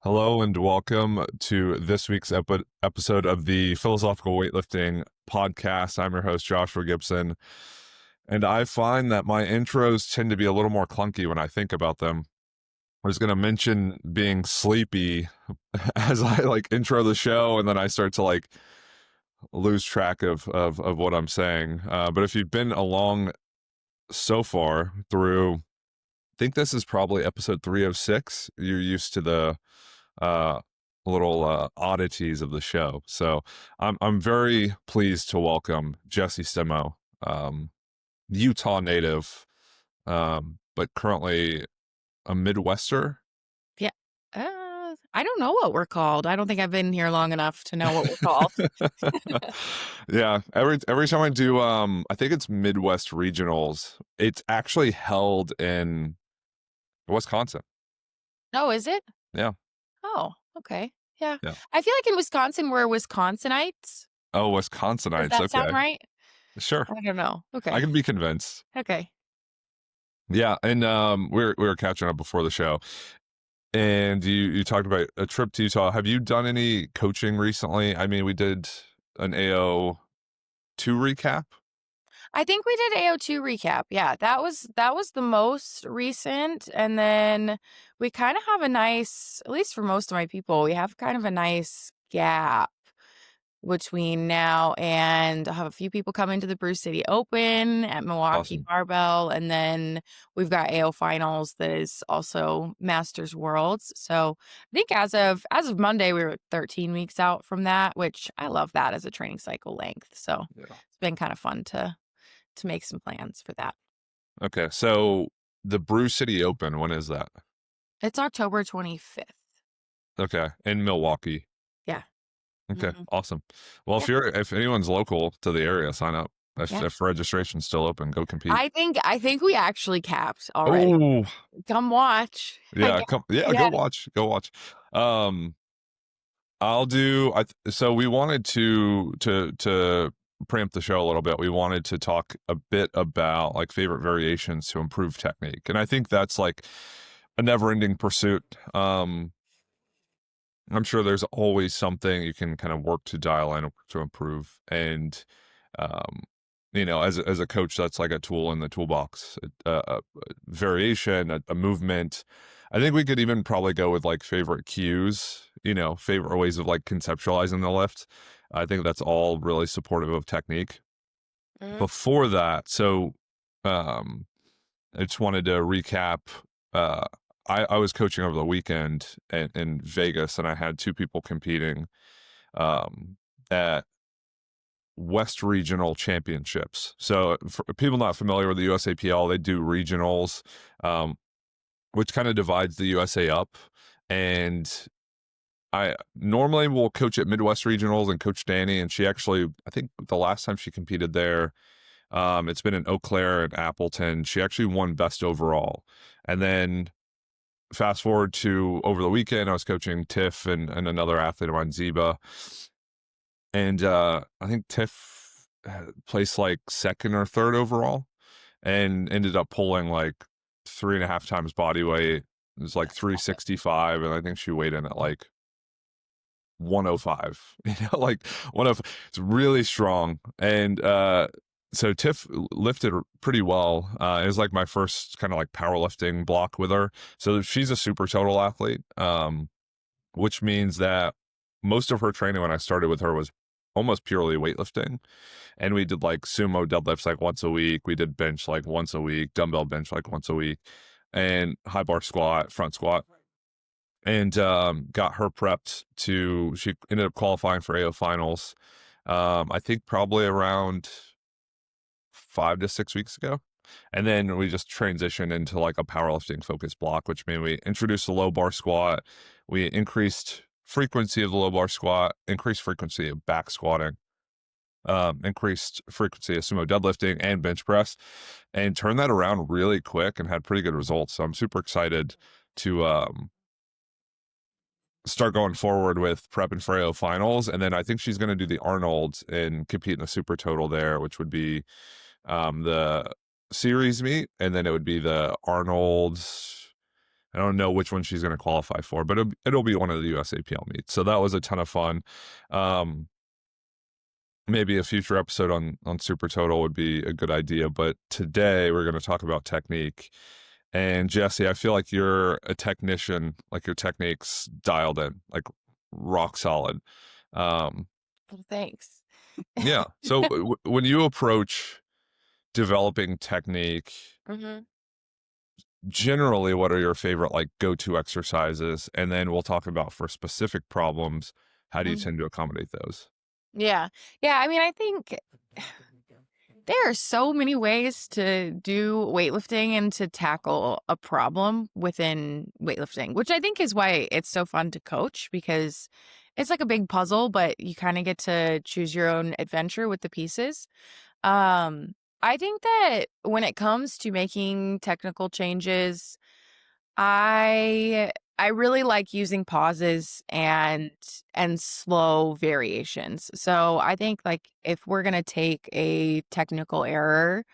Hello and welcome to this week's episode of the Philosophical Weightlifting Podcast. I'm your host, Joshua Gibson, and I find that my intros tend to be a little more clunky when I think about them. I was going to mention being sleepy as I intro the show, and then I start to lose track of what I'm saying. But if you've been along so far through, I think this is probably episode 306, you're used to the uh, little oddities of the show. So I'm very pleased to welcome Jessie Stemo, Utah native, but currently a Midwester. Yeah. I don't know what we're called. I don't think I've been here long enough to know what we're called. Yeah, every time I do, I think it's Midwest regionals. It's actually held in Wisconsin. Oh, is it? Yeah, Oh, okay. Yeah. yeah. I feel like in Wisconsin, we're Wisconsinites. Oh, Does Wisconsinites. that sound Okay, right? sure. I don't know. I Okay. can be convinced. Okay. Yeah, and we were catching up before the show, and you talked about a trip to Utah. Have you done any coaching recently? I mean, we did an AO2 recap. I think we did AO2 recap. Yeah, that was the most recent. And then we kind of have a nice, at least for most of my people, we have kind of a nice gap between now and I'll have a few people come into the Brew City Open at Milwaukee Awesome. Barbell. And then we've got AO finals that is also Masters Worlds. So I think as of Monday, we were 13 weeks out from that, which I love that as a training cycle length. So Yeah. it's been kind of fun to make some plans for that. Okay, so the Brew City Open, when is that? It's October 25th. Okay, in Milwaukee. Yeah. Okay, Mhm. awesome. Well, Yeah. if anyone's local to the area, sign up. If Yeah. if registration's still open, go compete. I think we actually capped already. Oh, Come watch. I yeah, guess. go Yeah. watch, go watch. Um, I'll do. So we wanted to preempt the show a little bit. We wanted to talk a bit about favorite variations to improve technique, and I think that's like a never-ending pursuit. I'm sure there's always something you can kind of work to dial in to improve, and um, as a coach, that's like a tool in the toolbox, a variation, a movement. I think we could even probably go with favorite cues, favorite ways of conceptualizing the lift. I think that's all really supportive of technique. Mhm. Before that, so um, I just wanted to recap. Uh, I was coaching over the weekend in Vegas, and I had two people competing at West Regional Championships. So, for people not familiar with the USAPL, they do regionals, um, which kind of divides the USA up. And I normally will coach at Midwest Regionals and coach Danny, and she actually, I think the last time she competed there, it's been in Eau Claire and Appleton. She actually won best overall. And then fast forward to over the weekend, I was coaching Tiff and another athlete of mine, Zeba. And I think Tiff placed second or third overall and ended up pulling 3.5 times body weight. It was 365, and I think she weighed in at 105. 105. It's really strong. And so Tiff lifted pretty well. It was my first kind of powerlifting block with her. So she's a super total athlete, which means that most of her training when I started with her was almost purely weightlifting. And we did sumo deadlifts once a week. We did bench once a week, dumbbell bench once a week, and high bar squat, front squat. And got her prepped she ended up qualifying for AO finals. I think probably around 5 to 6 weeks ago. And then we just transitioned into a powerlifting focused block, which means we introduced the low bar squat. We increased frequency of the low bar squat, increased frequency of back squatting, increased frequency of sumo deadlifting and bench press, and turned that around really quick and had pretty good results. So I'm super excited to start going forward with prep and Freo finals. And then I think she's going to do the Arnold and compete in the super total there, which would be the series meet. And then it would be the Arnold, I don't know which one she's going to qualify for, but it'll be one of the USAPL meets. So that was a ton of fun. Um, Maybe a future episode on Super Total would be a good idea, but today we're going to talk about technique. And Jesse, I feel like you're a technician, like your technique's dialed in, like rock solid. Um, Well, thanks. yeah. So when you approach developing technique, Mhm, generally, what are your favorite like go-to exercises? And then we'll talk about for specific problems, how do you mhm. tend to accommodate those? Yeah. Yeah, I mean, I think there are so many ways to do weightlifting and to tackle a problem within weightlifting, which I think is why it's so fun to coach because it's like a big puzzle, but you kind of get to choose your own adventure with the pieces. Um, I think that when it comes to making technical changes, I really like using pauses and slow variations. So I think like if we're going to take a technical error,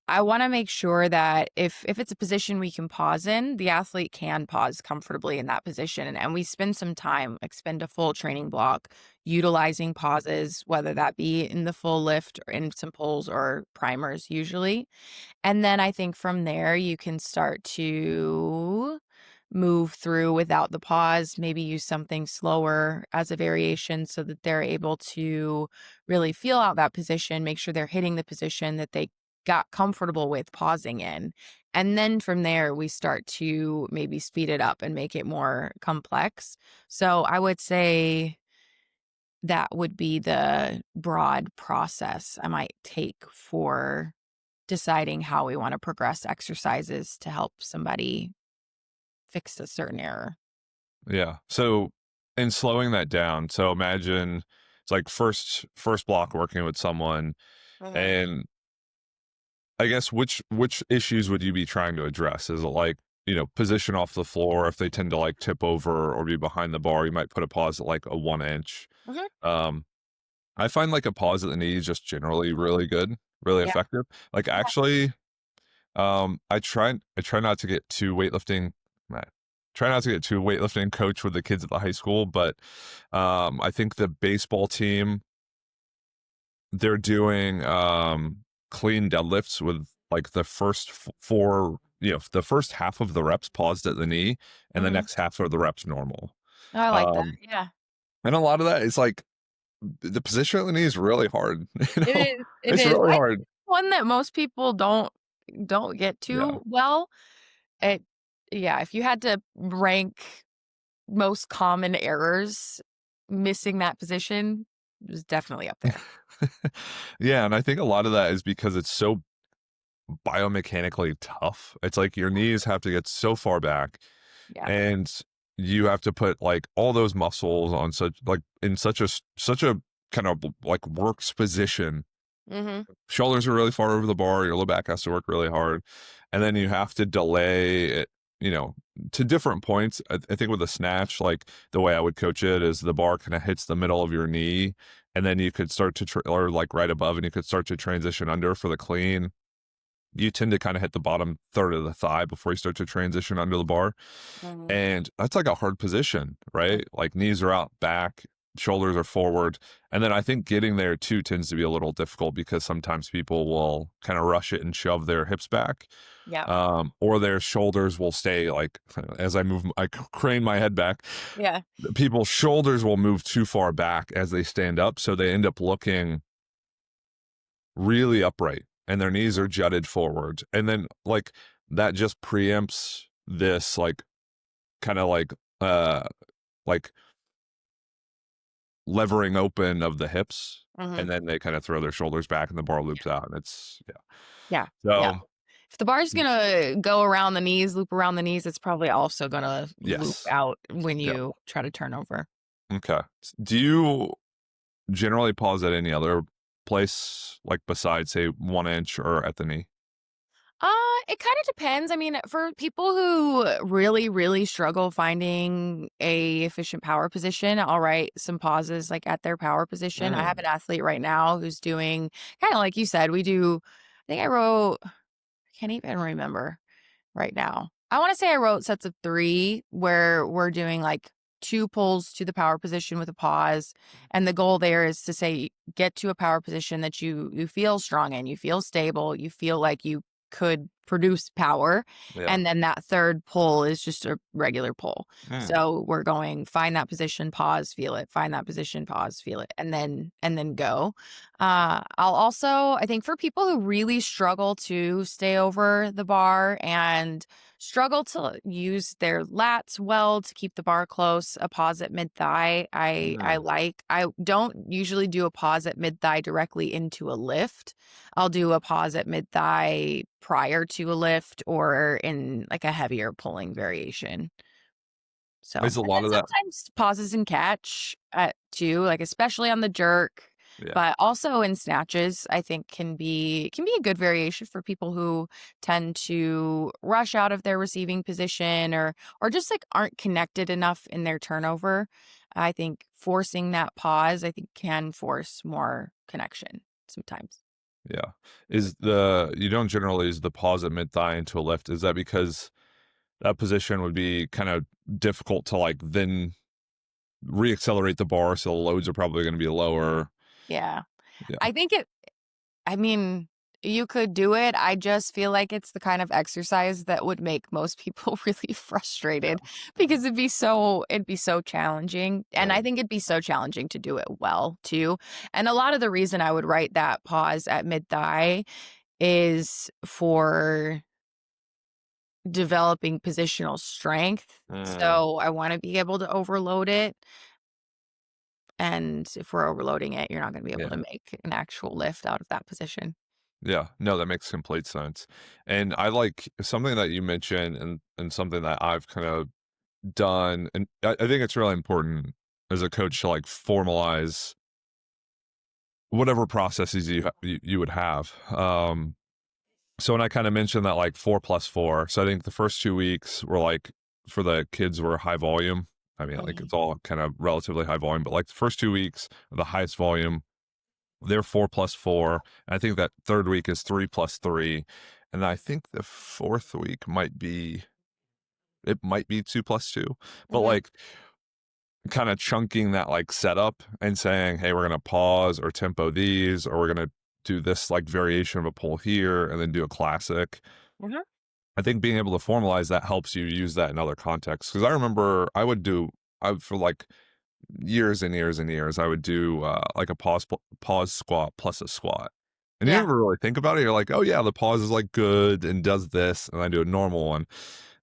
I want to make sure that if it's a position we can pause in, the athlete can pause comfortably in that position and we spend some time, like spend a full training block utilizing pauses, whether that be in the full lift or in some pulls or primers usually. And then I think from there, you can start to move through without the pause, maybe use something slower as a variation so that they're able to really feel out that position, make sure they're hitting the position that they got comfortable with pausing in. And then from there, we start to maybe speed it up and make it more complex. So I would say that would be the broad process I might take for deciding how we wanna progress exercises to help somebody fix a certain error. Yeah. So in slowing that down, so imagine it's like first block working with someone, Mhm, and I guess which issues would you be trying to address? Is it like, position off the floor if they tend to like tip over or be behind the bar, you might put a pause at like a 1 inch. mhm. Um, I find like a pause at the knee is just generally really good, really Yeah, effective. Like yeah. actually, I try not to get too weightlifting. I try not to get too weightlifting coach with the kids at the high school, but I think the baseball team, they're doing clean deadlifts with like the first four, the first half of the reps paused at the knee, and the Mhm. next half of the reps normal. Oh, I like that, Um, yeah. and a lot of that is like the position of the knee is really hard. It is, it It's is. really I hard. one that most people don't get Yeah. to well. It yeah, if you had to rank most common errors, missing that position is definitely up there. Yeah, and I think a lot of that is because it's so biomechanically tough. It's like your knees have to get so far back, Yeah. and you have to put like all those muscles on such like in such a kind of like works position. Mhm. Shoulders are really far over the bar, your low back has to work really hard, and then you have to delay it, you know, to different points. I think with a snatch, like the way I would coach it is the bar kind of hits the middle of your knee, and then you could start to or like right above, and you could start to transition under for the clean. You tend to kind of hit the bottom third of the thigh before you start to transition under the bar. Mhm. And that's like a hard position, Mm, right? Like knees are out back, shoulders are forward. And then I think getting there too tends to be a little difficult because sometimes people will kind of rush it and shove their hips back. yeah. Or their shoulders will stay like as I move, I crane my head back. Yeah. People's shoulders will move too far back as they stand up. So they end up looking really upright and their knees are jutted forward. And then like that just preempts this kind of uh like levering open of the hips, and Mhm. then they kind of throw their shoulders back and the bar loops out and it's yeah. Yeah, yeah. So If the bar's gonna go around the knees, loop around the knees, it's probably also gonna loop yes. out when Yeah. you try to turn over. Okay. Do you generally pause at any other place like besides say 1 inch or at the knee? Uh, it kinda depends. I mean, for people who really, really struggle finding a efficient power position, I'll write some pauses, like, at their power position. I have Mm. an athlete right now who's doing kinda like you said, we do I think I wrote I can't even remember right now. I wanna say I wrote sets of 3 where we're doing, like, 2 pulls to the power position with a pause, and the goal there is to say, get to a power position that you feel strong in, you feel stable, you feel like you could produce power, Yeah. and then that 3rd pull is just a regular pull. Mm. So, we're going, find that position, pause, feel it, find that position, pause, feel it, and then go. I'll also I think for people who really struggle to stay over the bar and struggle to use their lats well to keep the bar close, a pause at mid thigh. I Mm. like. I don't usually do a pause at mid thigh directly into a lift. I'll do a pause at mid thigh prior to a lift or in like a heavier pulling variation. So, and Is a then lot of that. sometimes pauses and catch at too, like especially on the jerk, Yeah. but also in snatches, I think can be a good variation for people who tend to rush out of their receiving position or just like aren't connected enough in their turnover. I think forcing that pause, I think can force more connection sometimes. Yeah. Is the you don't generally use the pause at mid thigh into a lift. Is that because that position would be kind of difficult to like then reaccelerate the bar, so the loads are probably going to be lower. Yeah. Yeah. I think I mean, you could do it. I just feel like it's the kind of exercise that would make most people really Yeah. frustrated because it'd be so challenging. And I Right. think it'd be so challenging to do it well too. And a lot of the reason I would write that pause at mid thigh is for developing positional strength. Mm. So I want to be able to overload it. And if we're overloading it, you're not going to be able Yeah. to make an actual lift out of that position. Yeah. No, that makes complete sense. And I like something that you mentioned and something that I've kind of done, and I think it's really important as a coach to like formalize whatever processes you would have. So when I kind of mentioned that like 4+4, so I think the first 2 weeks were like for the kids were high volume. I mean, like Mhm. it's all kind of relatively high volume, but like the first 2 weeks are the highest volume. They're 4+4. And I think that third week is 3+3. And I think the fourth week might be 2+2. But Mhm. like kind of chunking that like setup and saying, hey, we're gonna pause or tempo these, or we're gonna do this like variation of a pull here and then do a classic. Mhm. I think being able to formalize that helps you use that in other contexts. Because I remember I would for like years and years and years, I would do like a pause squat plus a squat. And you Yeah. never really think about it. You're like, oh yeah, the pause is like good and does this, and I do a normal one.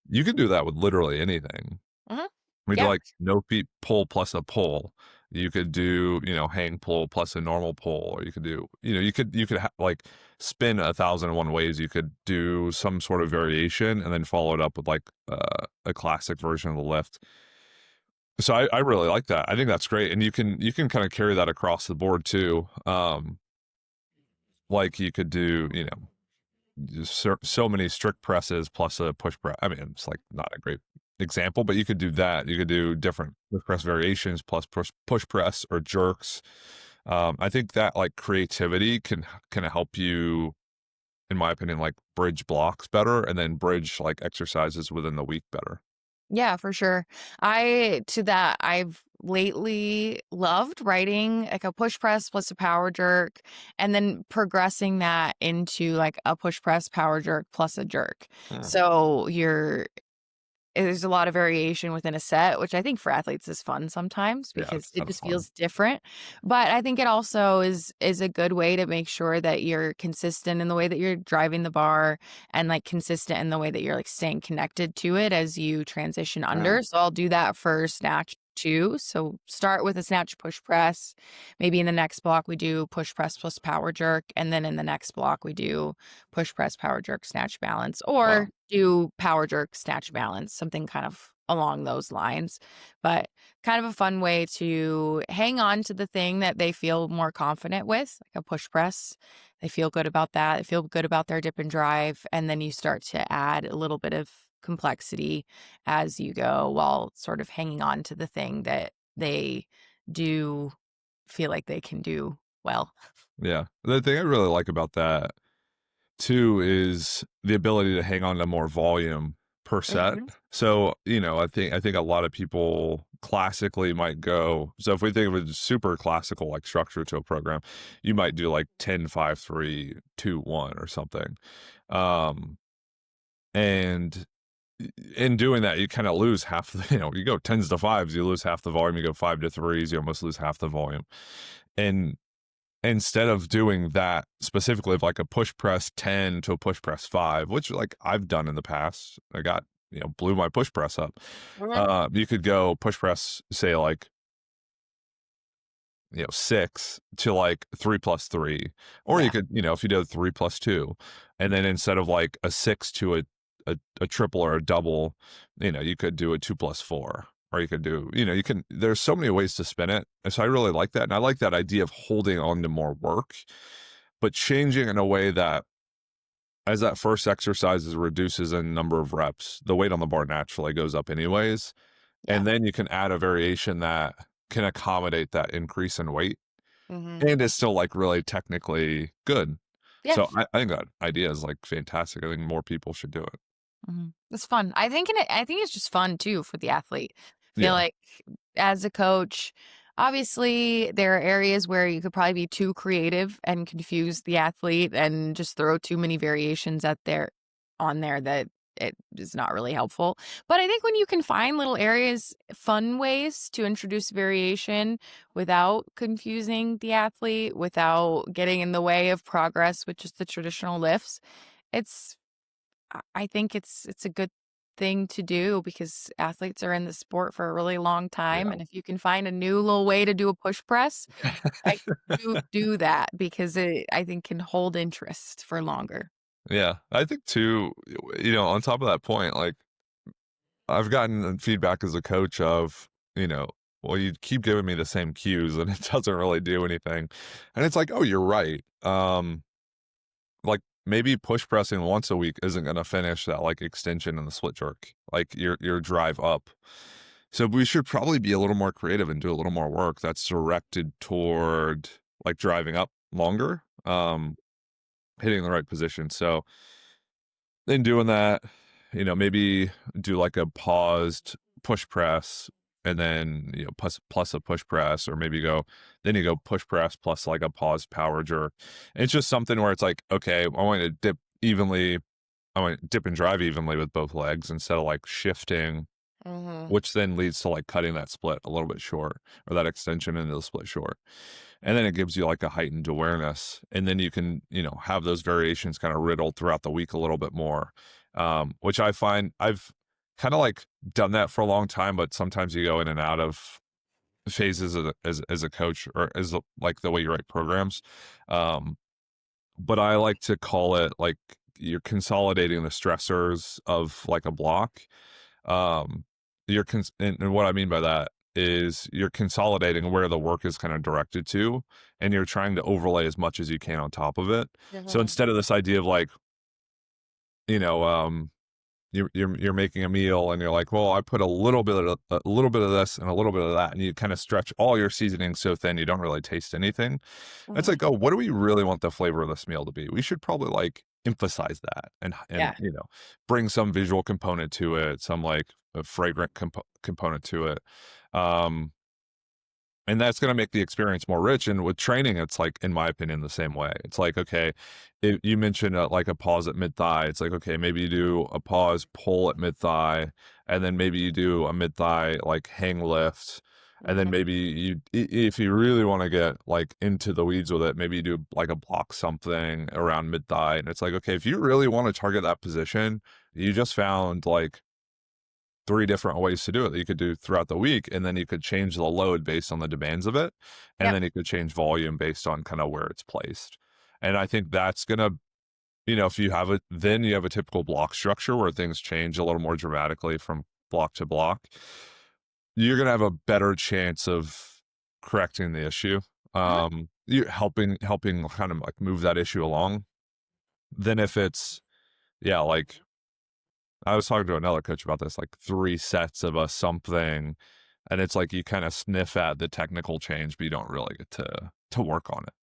You can do that with literally anything. Mhm. We do Yeah. like no feet pull plus a pull. You could do, hang pull plus a normal pull, or you could do, like spin 1,001 ways. You could do some sort of variation and then follow it up with like a classic version of the lift. So I really like that. I think that's great, and you can kind of carry that across the board too. Like you could do, just so many strict presses plus a push press. I mean, it's like not a great example, but you could do that. You could do different push press variations plus push press or jerks. I think that like creativity can help you, in my opinion, like bridge blocks better and then bridge like exercises within the week better. Yeah, for sure. I've lately loved writing like a push press plus a power jerk and then progressing that into like a push press power jerk plus a jerk. Hmm. So there's a lot of variation within a set, which I think for athletes is fun sometimes Yeah, because it's a it ton of just fun. feels different. But I think it also is a good way to make sure that you're consistent in the way that you're driving the bar and like consistent in the way that you're like staying connected to it as you transition Hmm. under. So I'll do that for snatch too. So start with a snatch push press. Maybe in the next block we do push press plus power jerk. And then in the next block we do push press power jerk snatch balance Wow. or do power jerk snatch balance, something kind of along those lines. But kind of a fun way to hang on to the thing that they feel more confident with, like a push press. They feel good about that. They feel good about their dip and drive. And then you start to add a little bit of complexity as you go while sort of hanging on to the thing that they do feel like they can do well. Yeah. The thing I really like about that too is the ability to hang on to more volume per set. Mhm. So, I think a lot of people classically might go, so if we think of a super classical like structure to a program, you might do like 10-5-3-2-1 or something. Um and in doing that, you kind of lose half the, you go tens to fives, you lose half the volume. You go 5 to 3s, you almost lose half the volume. And instead of doing that specifically of like a push press 10 to a push press 5, which like I've done in the past, I got, blew my push press up. Mhm. You could go push press, say like, 6 to like 3+3, or you Yeah. could, if you did 3+2, and then instead of like a 6 to a triple or a double, you could do a 2+4, or you could do, there's so many ways to spin it. And so I really like that. And I like that idea of holding on to more work, but changing in a way that as that first exercise reduces in number of reps, the weight on the bar naturally goes up anyways. Yeah. And then you can add a variation that can accommodate that increase in weight Mhm. and is still like really technically good. Yeah. So I think that idea is like fantastic. I think more people should do it. Mhm. It's fun. I think it's just fun too for the athlete. I feel Yeah. like as a coach, obviously there are areas where you could probably be too creative and confuse the athlete and just throw too many variations at there on there that it is not really helpful. But I think when you can find little areas, fun ways to introduce variation without confusing the athlete, without getting in the way of progress with just the traditional lifts, it's I think it's a good thing to do because athletes are in the sport for a really long time, Yeah. and if you can find a new little way to do a push press, I do that because it I think can hold interest for longer. Yeah. I think too, on top of that point, like I've gotten feedback as a coach of, well, you keep giving me the same cues and it doesn't really do anything. And it's like, oh, you're right. Like maybe push pressing once a week isn't going to finish that like extension in the split jerk, like your drive up. So we should probably be a little more creative and do a little more work that's directed toward like driving up longer, hitting the right position. So in doing that, maybe do like a paused push press and then, plus a push press, or maybe then you go push press plus like a paused power jerk. And it's just something where it's like, okay, evenly, I want to dip and drive evenly with both legs instead of like shifting, Mhm. which then leads to like cutting that split a little bit short, or that extension into the split short. And then it gives you like a heightened awareness. And then you can, have those variations kind of riddled throughout the week a little bit more. Which I find I've kind of like done that for a long time, but sometimes you go in and out of phases as a coach, or as like the way you write programs. Um, but I like to call it like you're consolidating the stressors of like a block. Um, and what I mean by that is you're consolidating where the work is kind of directed to, and you're trying to overlay as much as you can on top of it. So Mhm. instead of this idea of like, you know, um, you're making a meal and you're like, well, I put a little bit of this and a little bit of that, and you kind of stretch all your seasoning so thin you don't really taste anything. It's Mhm. like, oh, what do we really want the flavor of this meal to be? We should probably like emphasize that, and Yeah. bring some visual component to it, some like a fragrant component to it. Um, and that's going to make the experience more rich. And with training, it's like, in my opinion, the same way. It's like, okay, you mentioned like a pause at mid thigh. It's like, okay, maybe you do a pause pull at mid thigh, and then maybe you do a mid thigh like hang lift. And then Mhm. maybe if you really want to get like into the weeds with it, maybe you do like a block something around mid thigh. And it's like, okay, if you really want to target that position, you just found like 3 different ways to do it that you could do throughout the week, and then you could change the load based on the demands of it, and Yep. then you could change volume based on kinda where it's placed. And I think that's gonna, if you have it, then you have a typical block structure where things change a little more dramatically from block to block. You're gonna have a better chance of correcting the issue, Mhm. you helping kind of like move that issue along, than if it's, yeah, like I was talking to another coach about this, like 3 sets of a something, and it's like you kinda sniff at the technical change, but you don't really get to work on it.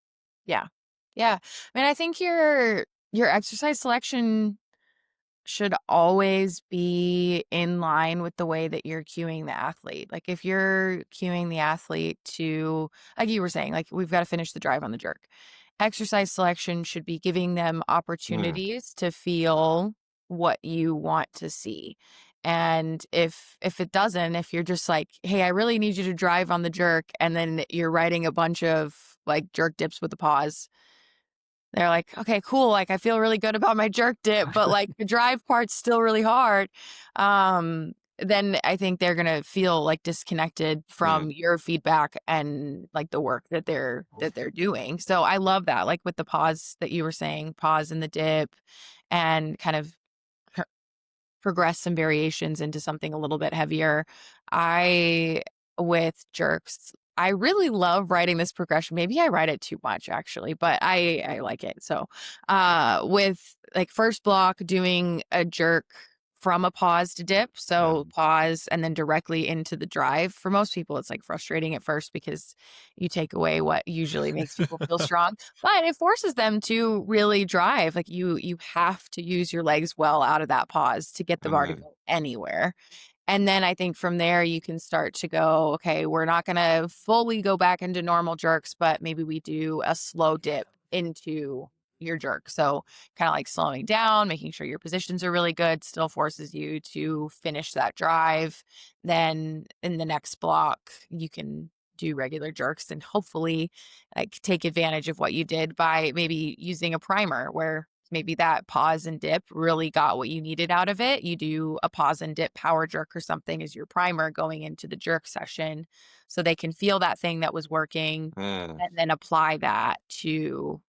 Yeah. Yeah. I mean, I think your exercise selection should always be in line with the way that you're cueing the athlete. Like if you're cueing the athlete to, like you were saying, like we've got to finish the drive on the jerk. Exercise selection should be giving them Mm, opportunities to feel what you want to see. And if it doesn't, if you're just like, "Hey, I really need you to drive on the jerk," and then you're writing a bunch of like jerk dips with the pause, they're like, "Okay, cool, like, I feel really good about my jerk dip, but, like, the drive part's still really hard." Then I think they're gonna feel, like, disconnected mm, from your feedback and, like, the work that they're doing. So I love that, like, with the pause that you were saying, pause in the dip and kind of progress some variations into something a little bit heavier. I with jerks, I really love writing this progression. Maybe I write it too much actually, but I like it. So, with like first block doing a jerk from a pause to dip. So mm, pause and then directly into the drive. For most people, it's like frustrating at first because you take away what usually makes people feel strong, but it forces them to really drive. Like you have to use your legs well out of that pause to get the bar to mm, go anywhere. And then I think from there you can start to go, okay, we're not going to fully go back into normal jerks, but maybe we do a slow dip into your jerk. So kind of like slowing down, making sure your positions are really good, still forces you to finish that drive. Then in the next block, you can do regular jerks and hopefully like take advantage of what you did by maybe using a primer where maybe that pause and dip really got what you needed out of it. You do a pause and dip power jerk or something as your primer going into the jerk session so they can feel that thing that was working mm. and then apply that to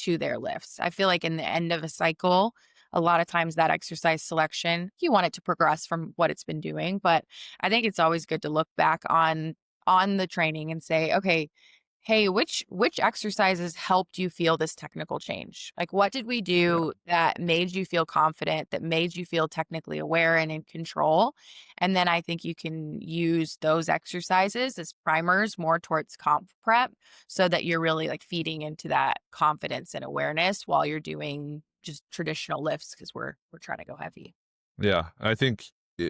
their lifts. I feel like in the end of a cycle, a lot of times that exercise selection, you want it to progress from what it's been doing, but I think it's always good to look back on the training and say, okay, hey, which exercises helped you feel this technical change? Like what did we Yeah, do that made you feel confident, that made you feel technically aware and in control? And then I think you can use those exercises as primers more towards comp prep so that you're really like feeding into that confidence and awareness while you're doing just traditional lifts because we're trying to go heavy. yeah. I think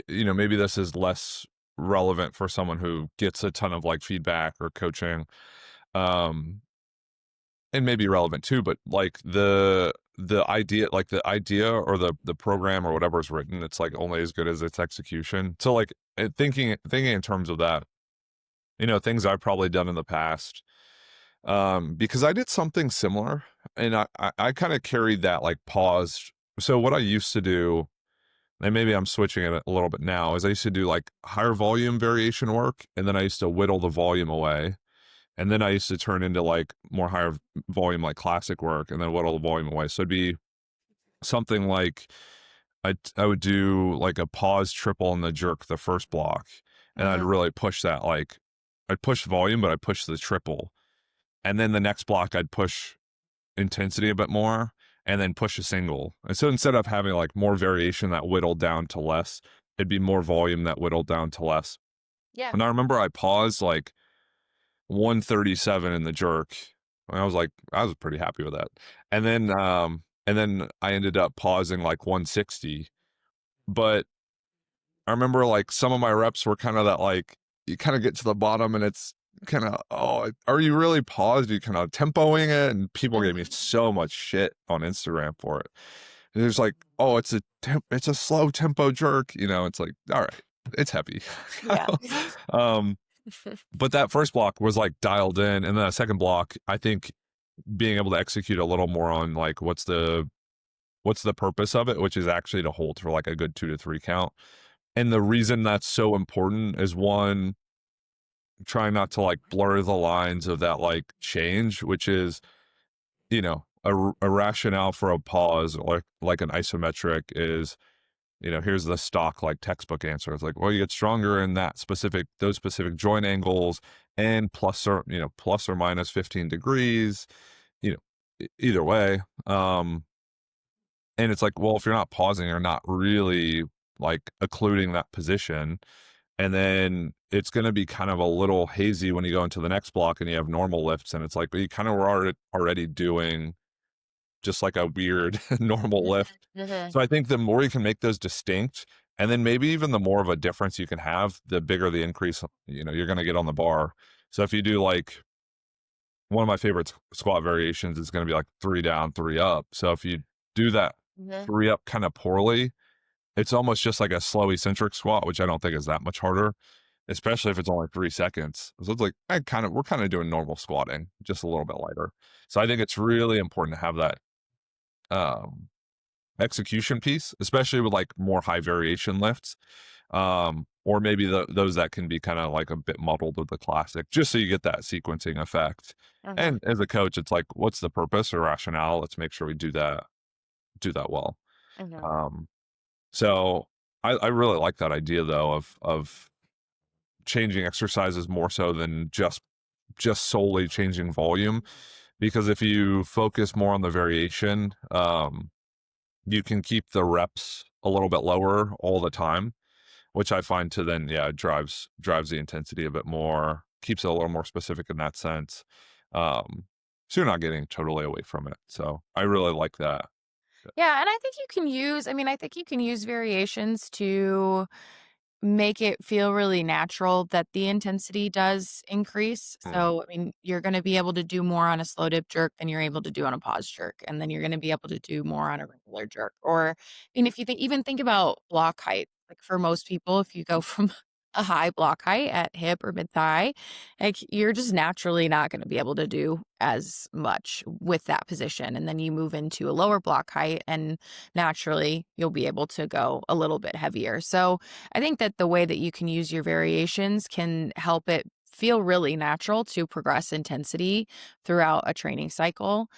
maybe this is less relevant for someone who gets a ton of like feedback or coaching, um, and maybe relevant too. But like the idea or the program or whatever is written, it's like only as good as its execution. So like thinking in terms of that, things I've probably done in the past, because I did something similar, and I kind of carried that like pause. So what I used to do, and maybe I'm switching it a little bit now, is I used to do like higher volume variation work, and then I used to whittle the volume away. And then I used to turn into like more higher volume, like classic work, and then whittle the volume away. So it'd be something like I would do like a pause triple in the jerk, the first block, and I'd Mhm. really push that. Like I'd push volume, but I push the triple. And then the next block, I'd push intensity a bit more and then push a single. And so instead of having like more variation that whittled down to less, it'd be more volume that whittled down to less. Yeah. And I remember I paused like 137 in the jerk. And I was pretty happy with that. And then I ended up pausing like 160. But I remember like some of my reps were kind of that like you kind of get to the bottom and it's kind of, oh, are you really paused? You kind of tempoing it, and people gave me Mhm. so much shit on Instagram for it. And it's like, oh, it's a slow tempo jerk. It's like, all right, it's heavy. Yeah. um, but that first block was like dialed in, and then that second block, I think being able to execute a little more on like what's the purpose of it, which is actually to hold for like a good 2 to 3 count. And the reason that's so important is one, trying not to like blur the lines of that like change, which is, a rationale for a pause, like an isometric is, here's the stock like textbook answer. It's like, well, you get stronger in those specific joint angles and plus or minus 15 degrees, you know, either way. And it's like, well, if you're not pausing, you're not really like occluding that position. And then it's going to be kind of a little hazy when you go into the next block and you have normal lifts. And it's like, but you kind of were already doing just like a weird normal Mhm, lift. mhm, So I think the more you can make those distinct, and then maybe even the more of a difference you can have, the bigger the increase, you're going to get on the bar. So if you do like one of my favorite squat variations is going to be like 3 down, 3 up. So if you do that mhm, 3 up kind of poorly, it's almost just like a slow eccentric squat, which I don't think is that much harder, especially if it's only 3 seconds. So it's like we're kind of doing normal squatting, just a little bit lighter. So I think it's really important to have that um, execution piece, especially with like more high variation lifts, or maybe those that can be kind of like a bit muddled with the classic, just so you get that sequencing effect. mhm, And as a coach, it's like, what's the purpose or rationale? Let's make sure we do that well. mhm. Um, so I really like that idea though of changing exercises more so than just solely changing volume, because if you focus more on the variation, you can keep the reps a little bit lower all the time, which I find to then, yeah, drives the intensity a bit more, keeps it a little more specific in that sense. Um, so you're not getting totally away from it. So I really like that. Yeah, and I think you can use variations to make it feel really natural that the intensity does increase. Mm, So, I mean, you're gonna be able to do more on a slow dip jerk than you're able to do on a pause jerk, and then you're gonna be able to do more on a regular jerk. Or, and if you think about block height, like for most people, if you go from a high block height at hip or mid thigh, like you're just naturally not gonna be able to do as much with that position. And then you move into a lower block height and naturally you'll be able to go a little bit heavier. So I think that the way that you can use your variations can help it feel really natural to progress intensity throughout a training cycle.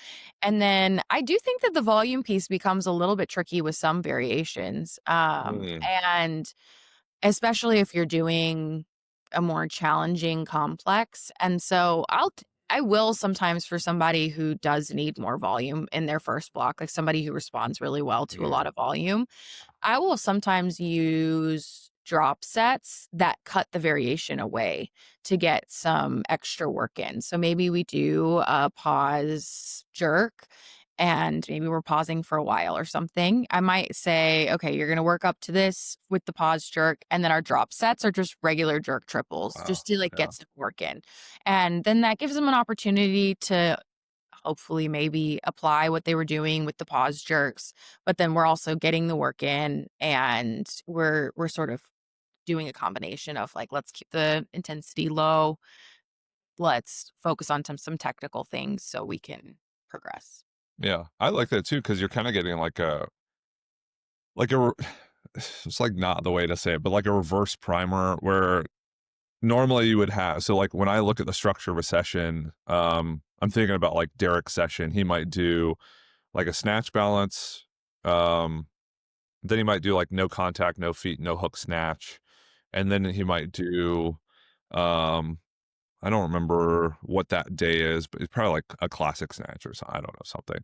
And then I do think that the volume piece becomes a little bit tricky with some variations. mm, And especially if you're doing a more challenging complex. And so I will sometimes for somebody who does need more volume in their first block, like somebody who responds really well to a lot mm, of volume, I will sometimes use drop sets that cut the variation away to get some extra work in. So maybe we do a pause jerk and maybe we're pausing for a while or something. I might say, okay, you're going to work up to this with the pause jerk. And then our drop sets are just regular jerk triples wow. just to like Yeah. get some work in. And then that gives them an opportunity to hopefully maybe apply what they were doing with the pause jerks, but then we're also getting the work in and we're sort of doing a combination of like, let's keep the intensity low. Let's focus on some technical things so we can progress. Yeah. I like that too, because you're kind of getting like a, it's like not the way to say it, but like a reverse primer where normally you would have, so like when I look at the structure of a session, I'm thinking about like Derek's session. He might do like a snatch balance, um, then he might do like no contact, no feet, no hook snatch, and then he might do um I don't remember what that day is, but it's probably like a classic snatch or something. I don't know, something.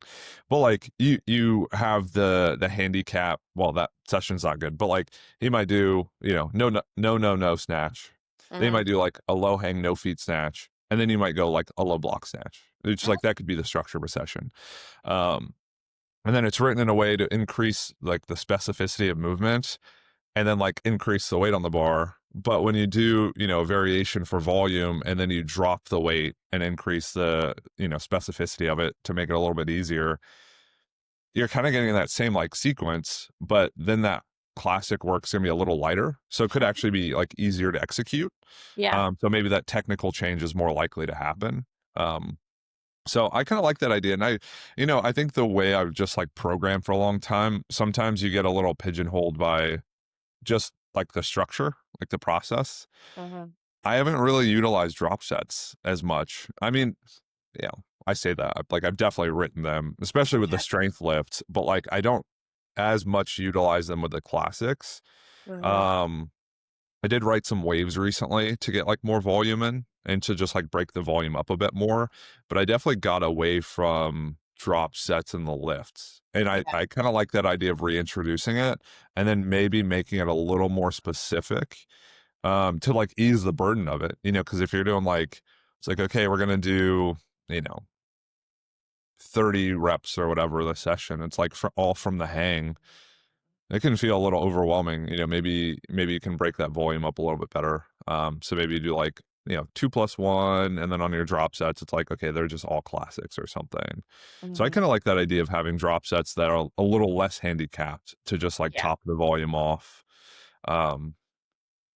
But like you have the handicap. Well, that session's not good, but like he might do, no snatch. Then he Mhm, might do like a low hang, no feet snatch. And then you might go like a low block snatch. It's mhm, like that could be the structure of a session. Um, and then it's written in a way to increase like the specificity of movement and then like increase the weight on the bar. But when you do, a variation for volume and then you drop the weight and increase the, specificity of it to make it a little bit easier, you're kind of getting that same like sequence, but then that classic work's gonna be a little lighter. So it could actually be like easier to execute. yeah. So maybe that technical change is more likely to happen. Um, so I kind of like that idea. And I think the way I've just like programmed for a long time, sometimes you get a little pigeonholed by just like the structure, like the process. Mhm, I haven't really utilized drop sets as much. I mean, yeah, I say that. Like I've definitely written them, especially with the strength lifts, but like I don't as much utilize them with the classics. mhm. Um, I did write some waves recently to get like more volume in and to just like break the volume up a bit more. But I definitely got away from drop sets in the lifts. And I, Yeah. I kind of like that idea of reintroducing it and then maybe making it a little more specific, to like ease the burden of it, because if you're doing like, it's like, okay, we're going to do, you know, 30 reps or whatever the session. It's like all from the hang. It can feel a little overwhelming. Maybe you can break that volume up a little bit better. So maybe you do like 2+1, and then on your drop sets, it's like, okay, they're just all classics or something. So I Mhm. kind of like that idea of having drop sets that are a little less handicapped to just like Yeah. top the volume off. Um,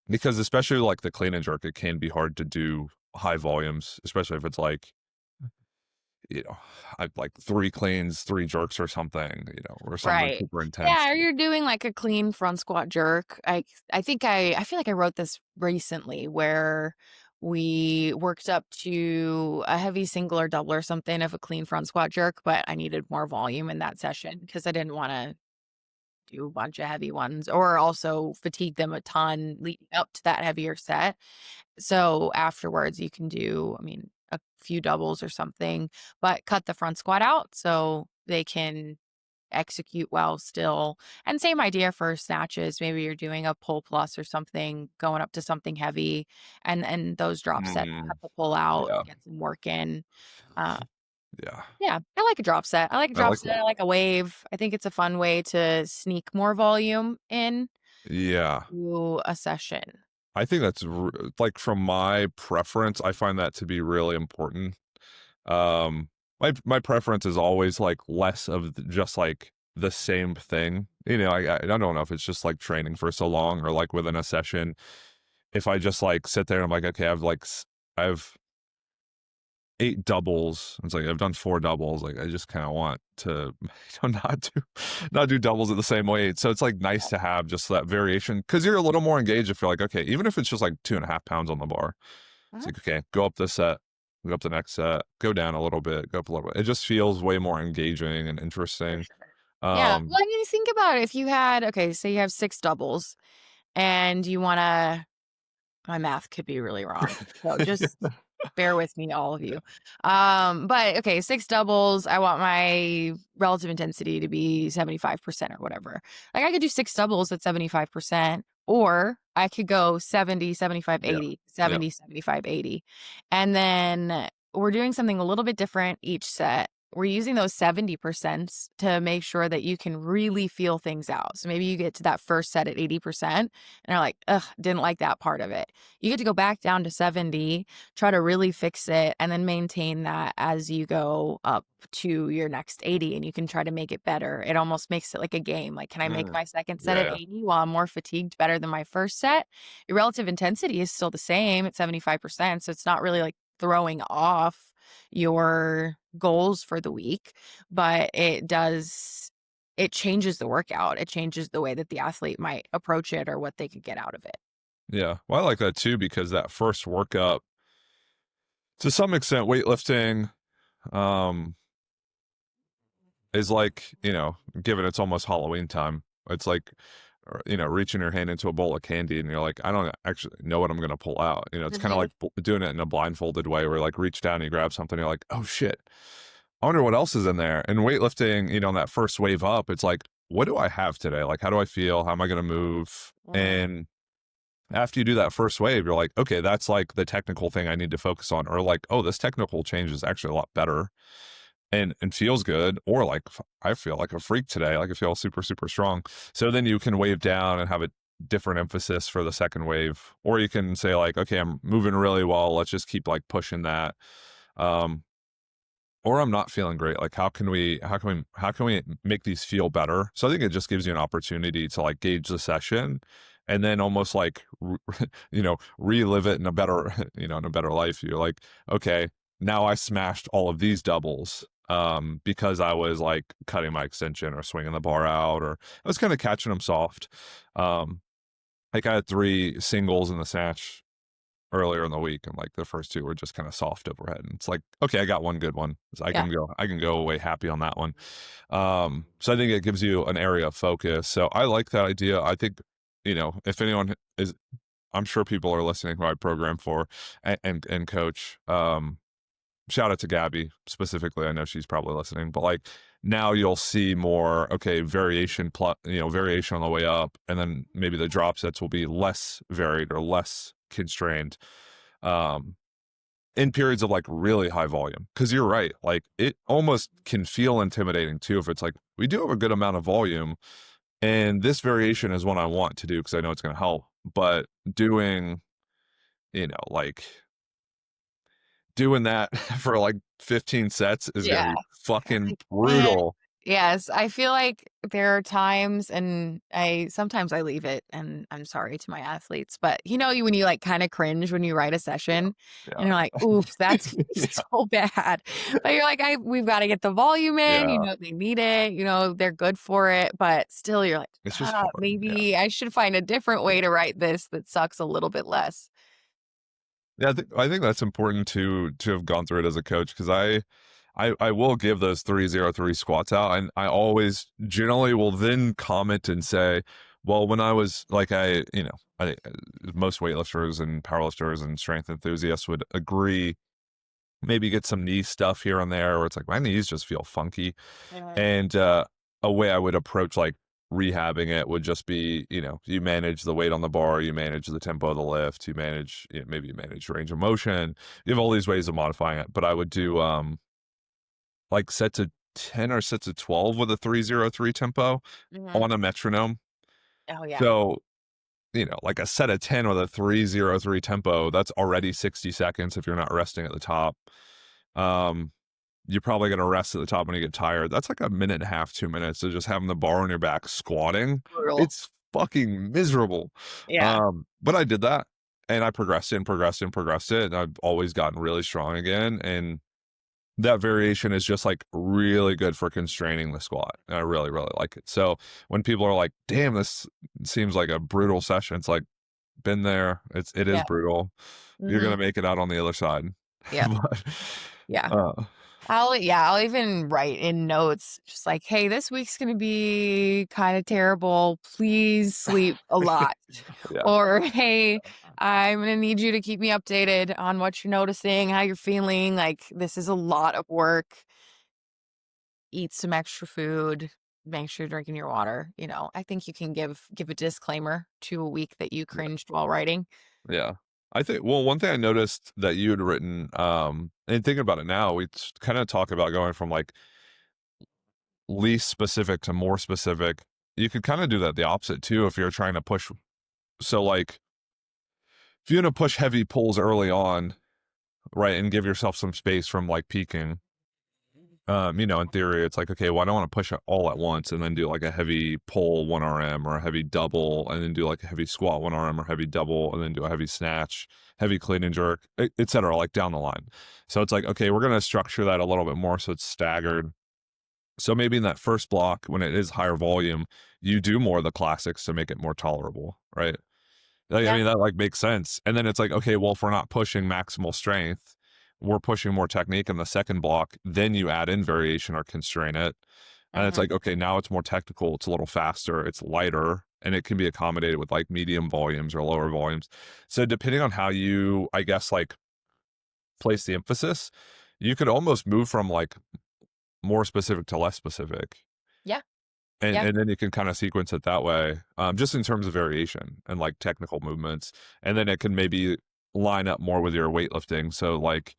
because especially like the clean and jerk, it can be hard to do high volumes, especially if it's like, you know, I like 3 cleans, 3 jerks or something, or something Right. super intense. Yeah, or you're doing like a clean front squat jerk. I feel like I wrote this recently where we worked up to a heavy single or double or something of a clean front squat jerk, but I needed more volume in that session because I didn't want to do a bunch of heavy ones or also fatigue them a ton leading up to that heavier set. So afterwards, you can do, I mean, a few doubles or something, but cut the front squat out so they can execute well still. And same idea for snatches. Maybe you're doing a pull plus or something, going up to something heavy, and those drop sets, cut Mm, the pull out, yeah, get some work in. Uh, yeah. yeah, I like a drop set. I like a I drop like set. that. I like a wave. I think it's a fun way to sneak more volume in Yeah. to a session. I think that's like from my preference, I find that to be really important. Um, my preference is always like less of just like the same thing. I don't know if it's just like training for so long or like within a session. If I just like sit there and I'm like, okay, I have 8 doubles. It's like I've done 4 doubles. Like I just kind of want to not do doubles at the same weight. So it's like nice to have just that variation because you're a little more engaged if you're like, okay, even if it's just like 2.5 pounds on the bar. It's Mhm. like, okay, go up this set, go up the next set, go down a little bit, go up a little bit. It just feels way more engaging and For interesting. sure. Yeah. Um, Well, I mean, think about it. If you had, okay, say you have 6 doubles and you want to, my math could be really wrong. So just bear with me, all of you. But okay, 6 doubles. I want my relative intensity to be 75% or whatever. Like I could do 6 doubles at 75%, or I could go 70, 75, yeah, 80, yeah, 70, 75, 80. And then we're doing something a little bit different each set. We're using those 70% to make sure that you can really feel things out. So maybe you get to that first set at 80% and are like, ugh, didn't like that part of it. You get to go back down to 70, try to really fix it, and then maintain that as you go up to your next 80, and you can try to make it better. It almost makes it like a game. Like, can I make mm, my second set at yeah, 80 while I'm more fatigued better than my first set? Your relative intensity is still the same at 75%, so it's not really like throwing off your goals for the week, but it changes the workout. It changes the way that the athlete might approach it or what they could get out of it. yeah. Well, I like that too because that first workout, to some extent, weightlifting, um, is like, given it's almost Halloween time, it's like, reaching your hand into a bowl of candy and you're like, I don't actually know what I'm going to pull out. It's kind of Mhm. like doing it in a blindfolded way where like reach down, you grab something, you're like, oh shit, I wonder what else is in there. And weightlifting, on that first wave up, it's like, what do I have today? Like, how do I feel? How am I going to move? Mhm. And after you do that first wave, you're like, okay, that's like the technical thing I need to focus on. Or like, oh, this technical change is actually a lot better and feels good, or like I feel like a freak today, like I feel super super strong. So then you can wave down and have a different emphasis for the second wave, or you can say like, okay, I'm moving really well, let's just keep like pushing that. um or I'm not feeling great, like how can we make these feel better? So I think it just gives you an opportunity to like gauge the session and then almost like relive it in a better in a better life. You're like, okay, now I smashed all of these doubles because I was like cutting my extension or swinging the bar out, or I was kind of catching them soft. um like I had 3 singles in the snatch earlier in the week, and like the first 2 were just kind of soft overhead. And it's like, okay, I got one good one. So Yeah. I can go away happy on that one. So I think it gives you an area of focus. So I like that idea. I think, if anyone is, I'm sure people are listening who I program for and coach. Shout out to Gabby specifically. I know she's probably listening, but like now you'll see more, okay, variation on the way up, and then maybe the drop sets will be less varied or less constrained. Um, in periods of like really high volume. Cause you're right. Like it almost can feel intimidating too if it's like, we do have a good amount of volume and this variation is one I want to do because I know it's going to help. But doing, like doing that for like 15 sets is going Yeah. to be fucking Like, man, brutal. yes, I feel like there are times and I sometimes I leave it and I'm sorry to my athletes, but when you like kind of cringe when you write a session and Yeah. you're like, oof, that's Yeah. so bad. But you're like, we've got to get the volume in, Yeah. they need it, they're good for it, but still you're like, It's just hard. Yeah. maybe I should find a different way to write this that sucks a little bit less. Yeah, I think that's important to have gone through it as a coach because I will give those 303 squats out, and I always generally will then comment and say, well, when I was like I most weightlifters and powerlifters and strength enthusiasts would agree, maybe get some knee stuff here and there, where it's like my knees just feel funky, Mhm. and a way I would approach like rehabbing it would just be, you manage the weight on the bar, you manage the tempo of the lift, you manage, maybe you manage range of motion. You have all these ways of modifying it. But I would do like sets of 10 or sets of 12 with a 303 tempo Mhm. on a metronome. Oh yeah. So, like a set of 10 with a 303 tempo, that's already 60 seconds if you're not resting at the top. Um, you're probably gonna rest at the top when you get tired. That's like a minute and a half, 2 minutes of just having the bar on your back squatting. Brutal. It's fucking miserable. Yeah. But I did that and I progressed it and progressed it and progressed it. And I've always gotten really strong again. And that variation is just like really good for constraining the squat. And I really, really like it. So when people are like, damn, this seems like a brutal session, it's like, been there. It is Yeah. brutal. You're gonna Mhm. make it out on the other side. Yeah. But, Yeah. uh, I'll even write in notes just like, "Hey, this week's gonna be kinda terrible. Please sleep a lot." yeah. Or, "Hey, I'm gonna need you to keep me updated on what you're noticing, how you're feeling, like, this is a lot of work. Eat some extra food, make sure you're drinking your water." I think you can give a disclaimer to a week that you cringed while writing. Yeah. I think well, one thing I noticed that you had written, and thinking about it now, we kind of talk about going from like least specific to more specific. You could kind of do that the opposite too if you're trying to push. So like if you're gonna push heavy pulls early on, right, and give yourself some space from like peaking, in theory, it's like, okay, well, I don't want to push it all at once and then do like a heavy pull 1 RM or a heavy double and then do like a heavy squat 1 RM or heavy double and then do a heavy snatch, heavy clean and jerk, etc. Like down the line. So it's like, okay, we're going to structure that a little bit more so it's staggered. So maybe in that first block, when it is higher volume, you do more of the classics to make it more tolerable, right? Like, I Yeah. mean, that, like, makes sense, and then it's like, okay, well, if we're not pushing maximal strength, we're pushing more technique in the second block, then you add in variation or constrain it, and it's Mhm. like, okay, now it's more technical, it's a little faster, it's lighter, and it can be accommodated with, like, medium volumes or lower volumes. So depending on how you, I guess, like, place the emphasis, you could almost move from, like, more specific to less specific, Yeah. and Yeah. and then you can kinda sequence it that way, just in terms of variation and, like, technical movements, and then it can maybe line up more with your weightlifting, so, like,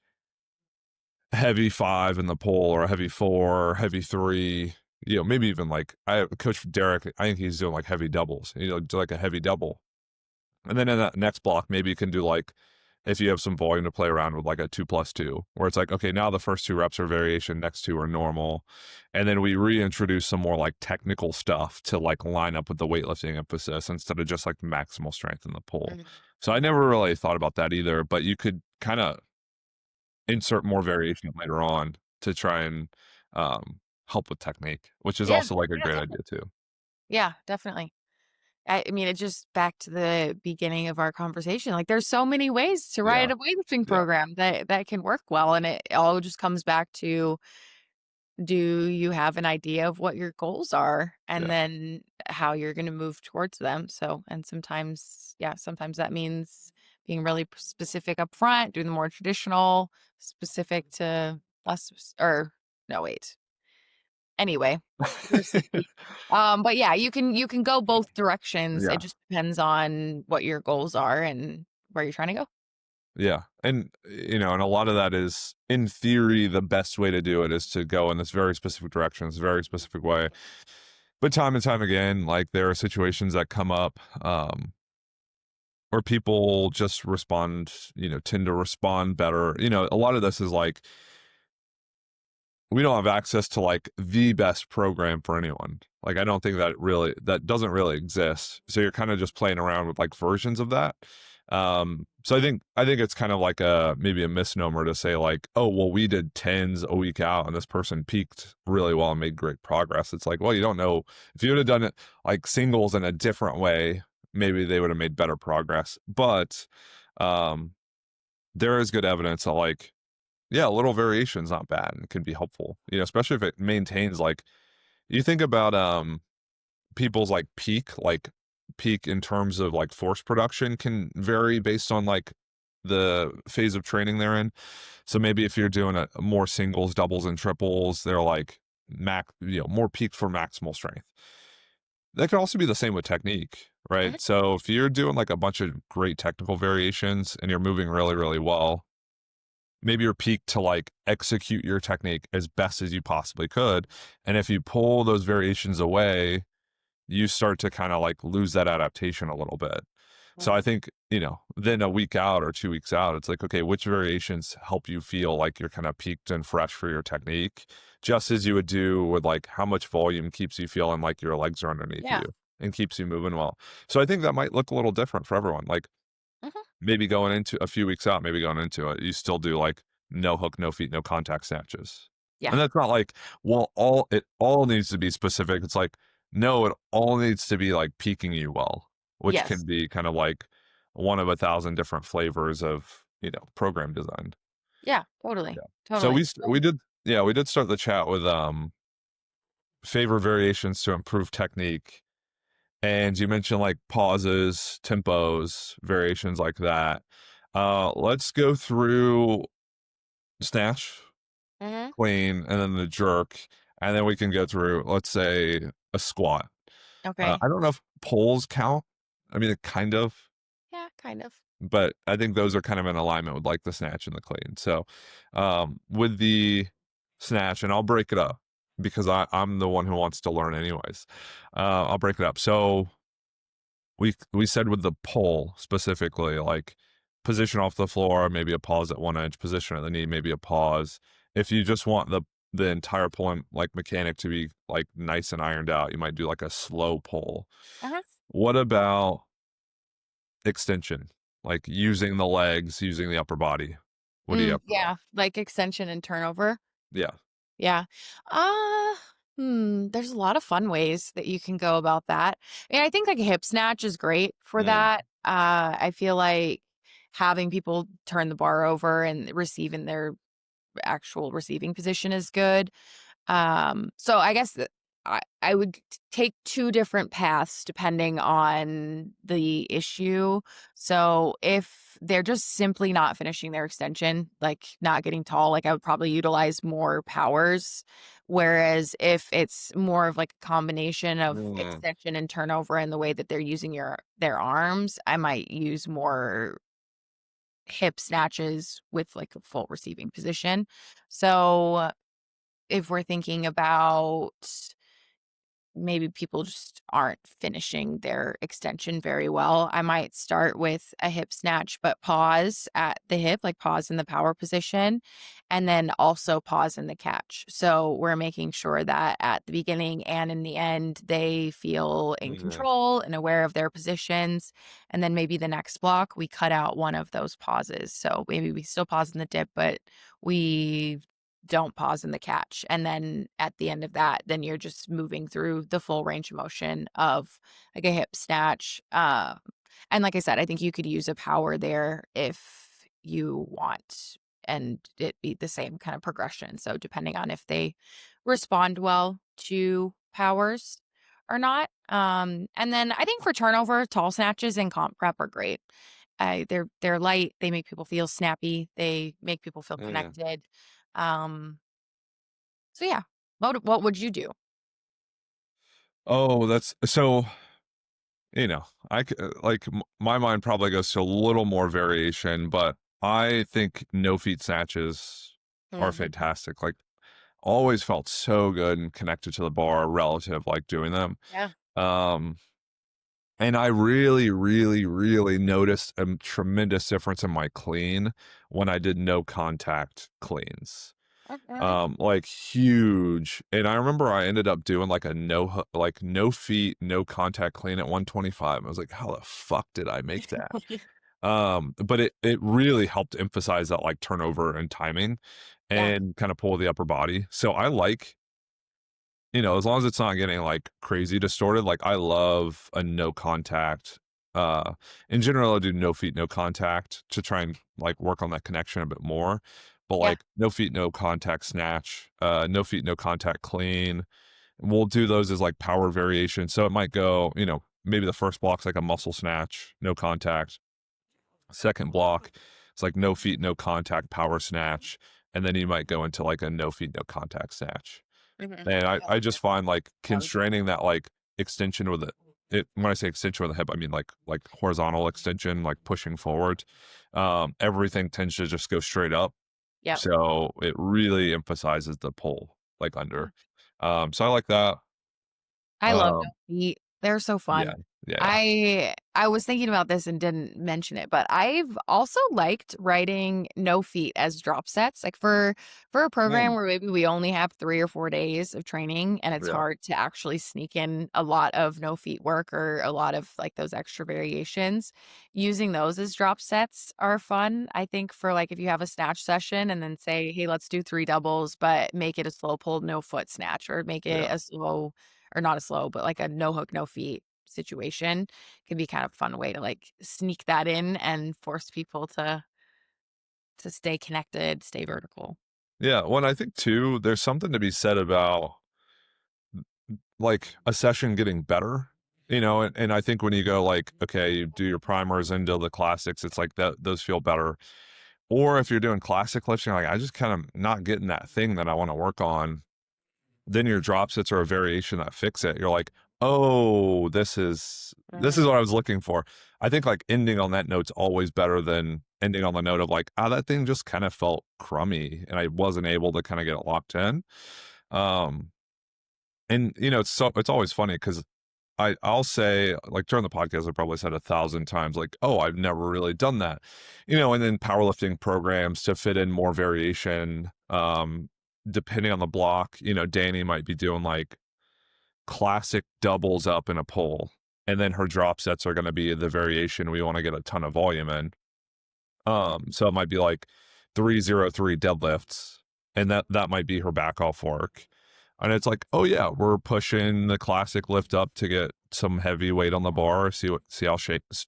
heavy 5 in the pull or a heavy 4, heavy 3, maybe even, like I coach Derek, I think he's doing, like, heavy doubles, do, like, a heavy double, and then in that next block, maybe you can do like, if you have some volume to play around with, like a 2+2, where it's like, okay, now the first two reps are variation, next two are normal. And then we reintroduce some more like technical stuff to like line up with the weightlifting emphasis instead of just like maximal strength in the pull. Mhm. So I never really thought about that either, but you could kind of insert more variation later on to try and help with technique, which is Yeah. also like a Yeah, great idea definitely. too. Yeah, definitely. I mean, it just back to the beginning of our conversation. Like, there's so many ways to Yeah. write a weightlifting Yeah. program that can work well, and it all just comes back to, do you have an idea of what your goals are, and Yeah. then how you're going to move towards them? So, and sometimes, yeah, sometimes that means being really specific up front, doing the more traditional, specific to less, or no, wait. Anyway, yours is the but yeah, you can go both directions. It Yeah. just depends on what your goals are and where you're trying to go. Yeah. And, and a lot of that is, in theory, the best way to do it is to go in this very specific direction, this very specific way. But time and time again, like there are situations that come up, where people just respond, tend to respond better. A lot of this is like, we don't have access to like the best program for anyone. Like I don't think that doesn't really exist. So you're kind of just playing around with like versions of that. So I think it's kind of like maybe a misnomer to say like, oh well, we did tens a week out and this person peaked really well and made great progress. It's like, well, you don't know. If you would have done it like singles in a different way, maybe they would have made better progress. But um there is good evidence that like, yeah, a little variation is not bad and can be helpful, especially if it maintains like, you think about people's like peak in terms of like force production can vary based on like the phase of training they're in. So maybe if you're doing a more singles, doubles, and triples, they're like more peak for maximal strength. That could also be the same with technique, Mhm. right? So if you're doing like a bunch of great technical variations and you're moving really, really well, maybe your peak to like execute your technique as best as you possibly could. And if you pull those variations away, you start to kind of like lose that adaptation a little bit. So I think, then a week out or 2 weeks out, it's like, okay, which variations help you feel like you're kind of peaked and fresh for your technique, just as you would do with like how much volume keeps you feeling like your legs are underneath you Yeah. and keeps you moving well. So I think that might look a little different for everyone. Like Mhm. maybe going into a few weeks out, maybe going into it, you still do like no hook, no feet, no contact snatches. Yeah. And that's not like, well, it all needs to be specific. It's like, no, it all needs to be like peaking you well, which Yes. can be kind of like one of a thousand different flavors of, program design. Yeah, totally. Yeah. So Totally. we did start the chat with favor variations to improve technique. And you mentioned like pauses, tempos, variations like that. Let's go through snatch, Mhm. clean, and then the jerk, and then we can go through, let's say, a squat. Okay. I don't know if pulls count. I mean, it kind of, Yeah, kind of. but I think those are kind of in alignment with like the snatch and the clean. So, with the snatch, and I'll break it up because I'm the one who wants to learn anyways. I'll break it up. So we said with the pull specifically, like position off the floor, maybe a pause at one edge, position at the knee, maybe a pause. If you just want the entire pulling like mechanic to be like nice and ironed out, you might do like a slow pull. Uh-huh. What about extension? Like using the legs, using the upper body. What do you have for that? Yeah, like extension and turnover. Yeah. Yeah. Uh, there's a lot of fun ways that you can go about that. And I think like a hip snatch is great for Mm, that. I feel like having people turn the bar over and receive in their actual receiving position is good. So I guess that I would take two different paths depending on the issue. So if they're just simply not finishing their extension, like not getting tall, like I would probably utilize more powers. Whereas if it's more of like a combination of mm, extension and turnover and the way that they're using their arms, I might use more hip snatches with like a full receiving position. So if we're thinking about maybe people just aren't finishing their extension very well, I might start with a hip snatch, but pause at the hip, like pause in the power position, and then also pause in the catch. So we're making sure that at the beginning and in the end, they feel in mm, control and aware of their positions. And then maybe the next block, we cut out one of those pauses. So maybe we still pause in the dip, but we don't pause in the catch. And then at the end of that, then you're just moving through the full range of motion of like a hip snatch. And like I said, I think you could use a power there if you want and it be the same kind of progression. So depending on if they respond well to powers or not. And then I think for turnover, tall snatches and comp prep are great. They're light. They make people feel snappy. They make people feel mm. connected. Um, so yeah, what would you do? Oh, that's so. Like my mind probably goes to a little more variation, but I think no feet snatches are Mhm. fantastic. Like, always felt so good and connected to the bar relative, like, doing them. Yeah. Um, and I really, really, really noticed a tremendous difference in my clean when I did no contact cleans. Okay. Like, huge. And I remember I ended up doing like a like no feet, no contact clean at 125. I was like, how the fuck did I make that? But it really helped emphasize that like turnover and timing Yeah. and kind of pull the upper body. So I like, as long as it's not getting like crazy distorted, like I love a no contact. Uh, in general, I do no feet, no contact to try and like work on that connection a bit more. But Yeah. like no feet, no contact snatch, no feet, no contact clean. We'll do those as like power variation. So it might go, maybe the first block's like a muscle snatch, no contact. Second block, it's like no feet, no contact power snatch. And then you might go into like a no feet, no contact snatch. Mhm. And I Yeah. just find, like, constraining that, like, extension with it when I say extension with the hip, I mean, like, horizontal extension, like, pushing forward. Everything tends to just go straight up, Yep. so it really emphasizes the pull, like, under. So I like that. I love Um, no feet. They're so yeah, fun. yeah, I was thinking about this and didn't mention it, but I've also liked writing no feet as drop sets. Like for a yeah. program where maybe we only have 3 or 4 days of training and it's Yeah, hard to actually sneak in a lot of no feet work or a lot of like those extra variations, using those as drop sets are fun. I think for like if you have a snatch session and then say, "Hey, let's do 3 doubles, but make it a slow pull, no foot snatch," or make it yeah. a slow or not a slow, but like a no hook, no feet situation can be kind of fun way to like sneak that in and force people to stay connected, stay vertical. Yeah, well, and I think too, there's something to be said about, like, a session getting better, and I think when you go, like, okay, you do your primers into the classics, it's like that those feel better. Or if you're doing classic lifts, you're like, "I just kind of not getting that thing that I wanna work on." Then your drop sets are a variation that fix it. You're like, "Oh, this is Mhm. what I was looking for." I think, like, ending on that note's always better than ending on the note of like, "Ah, that thing just kinda felt crummy, and I wasn't able to kinda get it locked in." Um, and, it's always funny because I'll say, like, during the podcast, I probably said 1,000 times, like, "Oh, I've never really done that." And then powerlifting programs to fit in more variation, depending on the block, Danny might be doing, like, classic doubles up in a pull, and then her drop sets are gonna be the variation we wanna get a ton of volume in. So it might be like 303 deadlifts, and that might be her back off work. And it's like, oh yeah, we're pushing the classic lift up to get some heavy weight on the bar, see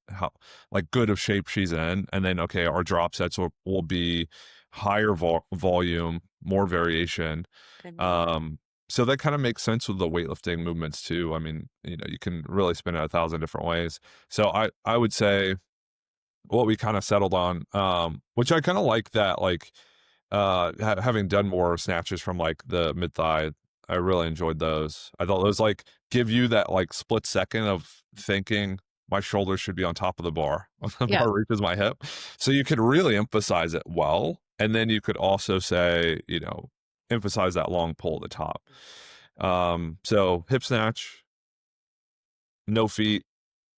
how like good of shape she's in, and then okay, our drop sets will be higher volume, more variation. Mhm. Um, so that kind of makes sense with the weightlifting movements too. I mean, you can really spin it 1,000 different ways. So I would say what we kind of settled on, which I kind of like that, like, having done more snatches from like the mid thigh, I really enjoyed those. I thought those like give you that like split second of thinking my shoulders should be on top of the bar when the Yeah. bar reaches my hip. So you could really emphasize it well. And then you could also say, emphasize that long pull at the top. So hip snatch, no feet,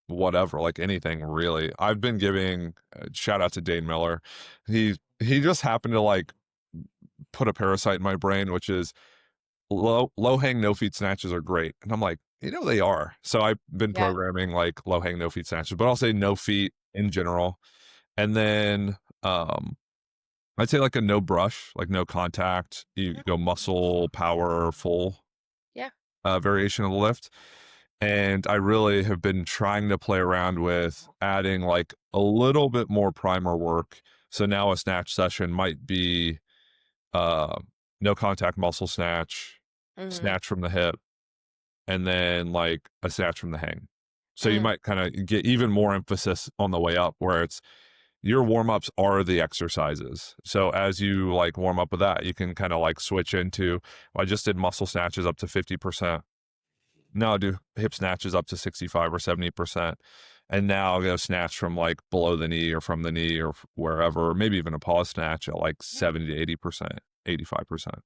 whatever, like anything really. I've been giving shout out to Dane Miller. He just happened to like put a parasite in my brain, which is low hang no feet snatches are great, and I'm like, they are. So I've been Yeah. programming like low hang no feet snatches, but I'll say no feet in general, and then I'd say like a no brush, like no contact. You Mhm. go muscle power full Yeah. variation of the lift. And I really have been trying to play around with adding like a little bit more primer work. So now a snatch session might be uh, no contact muscle snatch, Mhm. snatch from the hip, and then like a snatch from the hang. So you Mm. might kind of get even more emphasis on the way up where it's your warm ups are the exercises. So as you like warm up with that, you can kind of like switch into, well, I just did muscle snatches up to 50%. No, I do hip snatches up to 65 or 70%. and now go snatch from like below the knee or from the knee or wherever, or maybe even a pause snatch at like Mhm. 70 to 80%, 85%.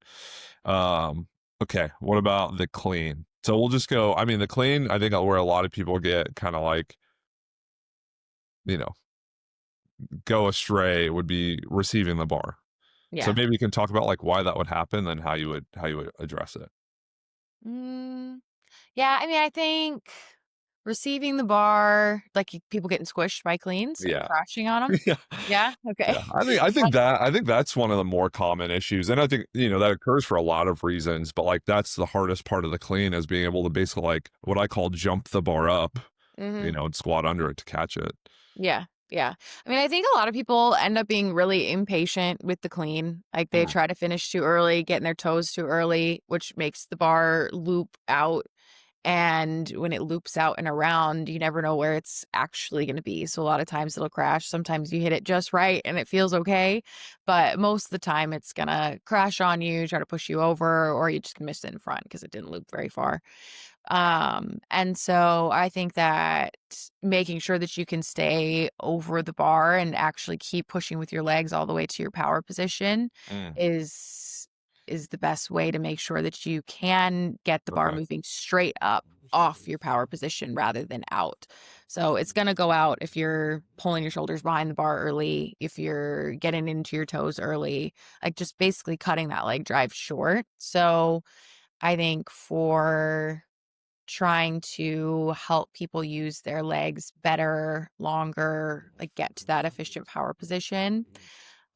Um, okay, what about the clean? So we'll just go, I mean, the clean, I think where a lot of people get kind of like, you know, go astray would be receiving the bar. So Yeah. maybe you can talk about like why that would happen and how you would address it. Mm, yeah, I mean, I think receiving the bar, like, people getting squished by cleans and Yeah. crashing on them. Yeah. Yeah, okay. Yeah. I think that's one of the more common issues. And I think, you know, that occurs for a lot of reasons, but like that's the hardest part of the clean is being able to basically like what I call jump the bar up, you Mhm. know, and squat under it to catch it. Yeah, yeah. I mean, I think a lot of people end up being really impatient with the clean. Like, they Mm, try to finish too early, getting their toes too early, which makes the bar loop out. And when it loops out and around, you never know where it's actually gonna be. So a lot of times it'll crash. Sometimes you hit it just right and it feels okay, but most of the time it's gonna crash on you, try to push you over, or you just can miss it in front because it didn't loop very far. And so I think that making sure that you can stay over the bar and actually keep pushing with your legs all the way to your power position mm, is the best way to make sure that you can get the bar okay. moving straight up off your power position rather than out. So it's going to go out if you're pulling your shoulders behind the bar early, if you're getting into your toes early, like just basically cutting that leg drive short. So I think for trying to help people use their legs better, longer, like get to that efficient power position.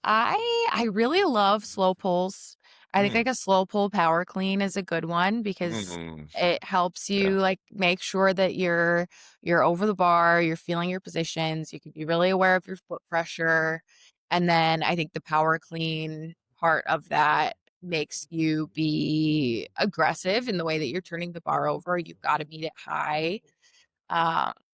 I really love slow pulls. I think Mm, like a slow pull power clean is a good one because mm, it helps yeah. you like make sure that you're over the bar, you're feeling your positions, you can be really aware of your foot pressure. And then I think the power clean part of that makes you be aggressive in the way that you're turning the bar over. You've got to meet it high.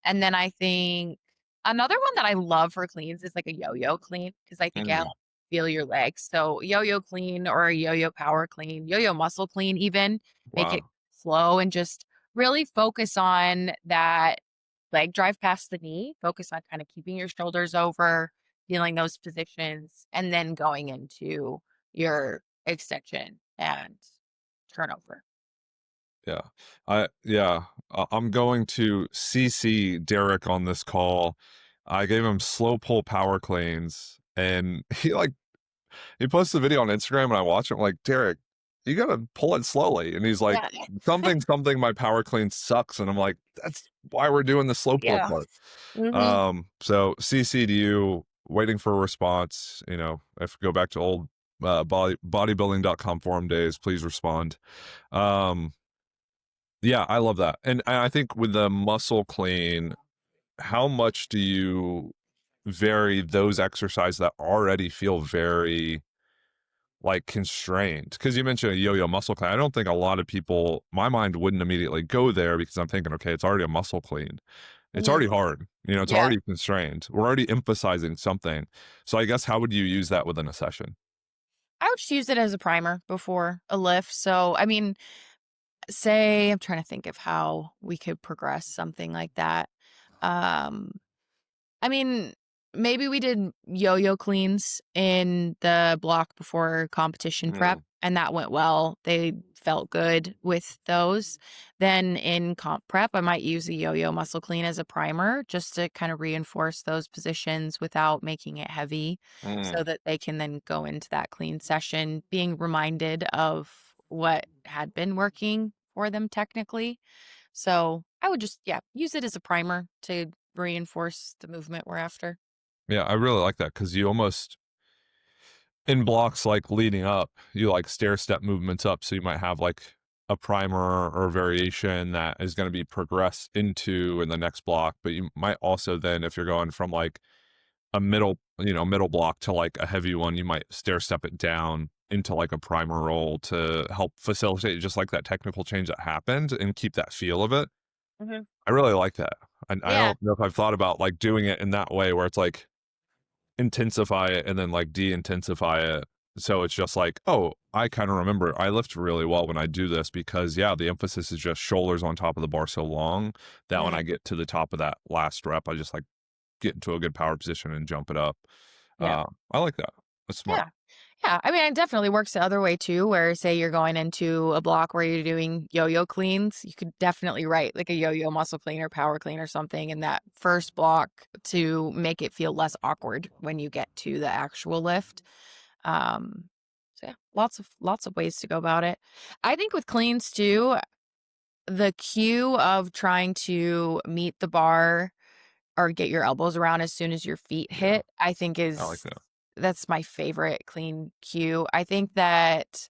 And then I think another one that I love for cleans is like a yo-yo clean because I think it Mm, helps feel your legs. So yo-yo clean or a yo-yo power clean, yo-yo muscle clean even, make it wow. slow and just really focus on that leg drive past the knee, focus on kind of keeping your shoulders over, feeling those positions, and then going into your extension and turnover. Yeah. I'm going to CC Derek on this call. I gave him slow pull power cleans and he posted a video on Instagram and I watch it. I'm like, Derek, you gotta pull it slowly. And he's like, Yeah. something, my power clean sucks. And I'm like, that's why we're doing the slow pull Yeah. part. Hmm. So CC to you, waiting for a response. You know, if we go back to old bodybuilding.com forum days, please respond. Um, yeah, I love that. And I think with the muscle clean, how much do you vary those exercises that already feel very like constrained? Because you mentioned a yo-yo muscle clean. I don't think a lot of people, my mind wouldn't immediately go there because I'm thinking, okay, it's already a muscle clean. It's Hmm. already hard. You know, it's Yeah. already constrained. We're already emphasizing something. So I guess how would you use that within a session? I would just use it as a primer before a lift. So, I mean, say I'm trying to think of how we could progress something like that. Um, I mean, maybe we did yo-yo cleans in the block before competition prep, Mm, and that went well. They felt good with those. Then in comp prep, I might use a yo-yo muscle clean as a primer just to kind of reinforce those positions without making it heavy so mm. that they can then go into that clean session being reminded of what had been working for them technically. So I would just, yeah, use it as a primer to reinforce the movement we're after. Yeah, I really like that because you almost in blocks like leading up, you like stair step movements up. So you might have like a primer or variation that is going to be progressed into in the next block. But you might also then, if you're going from like a middle, you know, middle block to like a heavy one, you might stair step it down into like a primer roll to help facilitate just like that technical change that happened and keep that feel of it. Mhm. I really like that. I Yeah. don't know if I've thought about like doing it in that way where it's like intensify it and then like de-intensify it. So it's just like, oh, I kind of remember I lift really well when I do this because, yeah, the emphasis is just shoulders on top of the bar so long that when Mhm. I get to the top of that last rep, I just like get into a good power position and jump it up. Yeah. I like that. That's smart. Yeah. Yeah, I mean, it definitely works the other way too, where say you're going into a block where you're doing yo-yo cleans, you could definitely write like a yo-yo muscle clean or power clean or something in that first block to make it feel less awkward when you get to the actual lift. Um, so yeah, lots of ways to go about it. I think with cleans too, the cue of trying to meet the bar or get your elbows around as soon as your feet Yeah, hit, I think I like is that. that's my favorite clean cue. I think that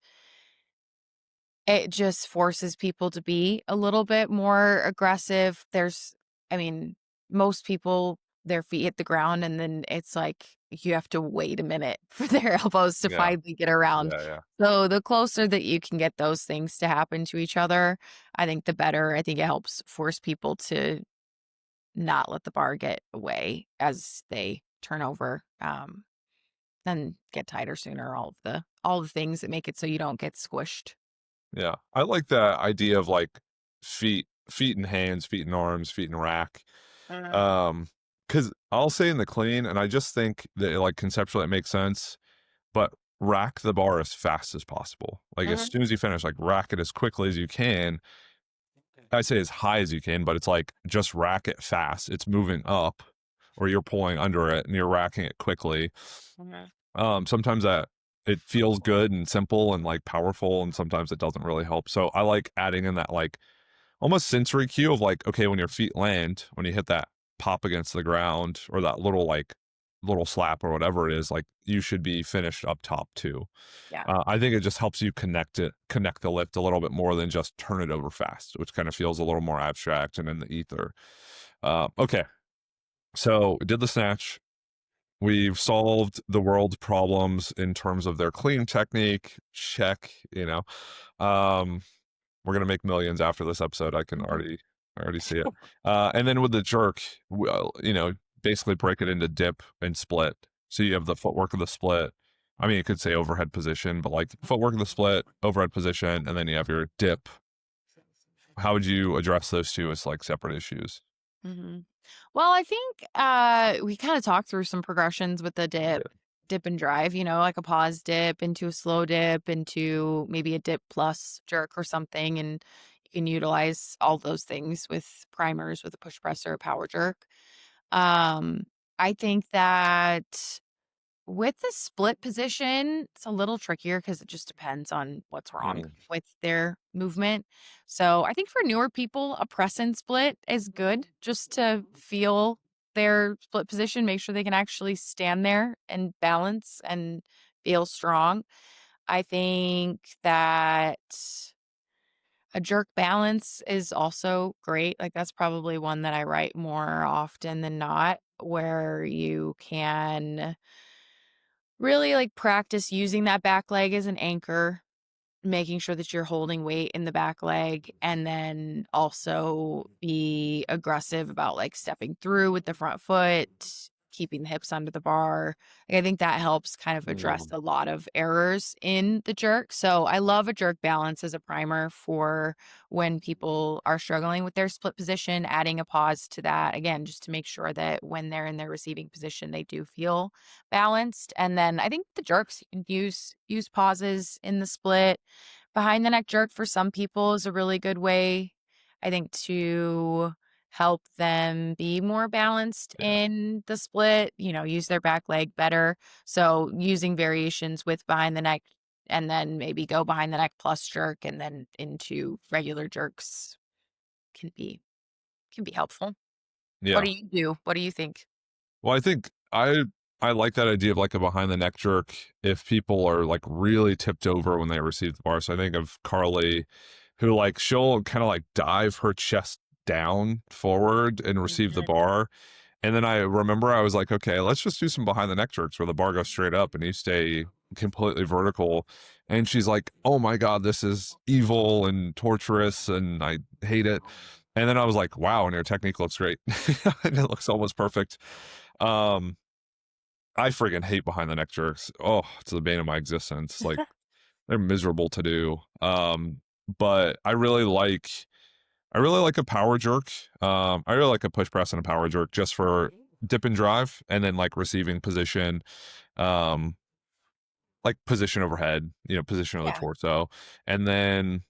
it just forces people to be a little bit more aggressive. I mean, most people, their feet hit the ground and then it's like you have to wait a minute for their elbows to Yeah, finally get around. yeah, yeah, So the closer that you can get those things to happen to each other, I think the better. I think it helps force people to not let the bar get away as they turn over, and get tighter sooner, all the things that make it so you don't get squished. yeah. I like the idea of like feet and hands, feet and arms, feet and rack. Mhm, Um, because I'll say in the clean, and I just think that like conceptually it makes sense, but rack the bar as fast as possible. Like as mhm, soon as you finish, like rack it as quickly as you can. I say as high as you can, but it's like just rack it fast. It's moving up, or you're pulling under it and you're racking it quickly. mhm. Sometimes that it feels good and simple and like powerful, and sometimes it doesn't really help. So I like adding in that like almost sensory cue of like, okay, when your feet land, when you hit that pop against the ground or that little like little slap or whatever it is, like you should be finished up top too. Yeah. I think it just helps you connect the lift a little bit more than just turn it over fast, which kind of feels a little more abstract and in the ether. Okay, so we did the snatch. We've solved the world's problems in terms of their clean technique. Check, you know. Um, we're gonna make millions after this episode. Mhm. I already see it. And then with the jerk, basically break it into dip and split. So you have the footwork of the split. I mean, you could say overhead position, but like footwork of the split, overhead position, and then you have your dip. How would you address those two as like separate issues? Mhm. Well, I think, we kinda talked through some progressions with the Yeah. dip and drive, like a pause dip into a slow dip into maybe a dip plus jerk or something, and you can utilize all those things with primers with a push press or a power jerk. Um, I think that with the split position, it's a little trickier because it just depends on what's wrong Mm, with their movement. So I think for newer people, a press and split is good just to feel their split position, make sure they can actually stand there and balance and feel strong. I think that a jerk balance is also great. Like that's probably one that I write more often than not, where you can really, like, practice using that back leg as an anchor, making sure that you're holding weight in the back leg, and then also be aggressive about, like, stepping through with the front foot, keeping the hips under the bar. Like, I think that helps kind of address mm, a lot of errors in the jerk. So, I love a jerk balance as a primer for when people are struggling with their split position, adding a pause to that, again, just to make sure that when they're in their receiving position, they do feel balanced. And then I think the jerks, you can use pauses in the split. Behind the neck jerk for some people is a really good way, I think, to help them be more balanced yeah. in the split, use their back leg better. So using variations with behind the neck and then maybe go behind the neck plus jerk and then into regular jerks can be can be helpful. What Yeah. do you do? What do you think? Well, I think I like that idea of like a behind the neck jerk if people are like really tipped over when they receive the bar. So I think of Carly, who like she'll kind of like dive her chest down forward and receive the Mhm. bar. And then I remember I was like, okay, let's just do some behind the neck jerks where the bar goes straight up and you stay completely vertical. And she's like, oh my God, this is evil and torturous and I hate it. And then I was like, wow, and your technique looks great. And it looks almost perfect. Um, I freaking hate behind the neck jerks. Oh, it's the bane of my existence. Like they're miserable to do. But I really like a power jerk. I really like a push press and a power jerk just for dip and drive and then like receiving position, um, like position overhead, position of the Yeah. torso. And then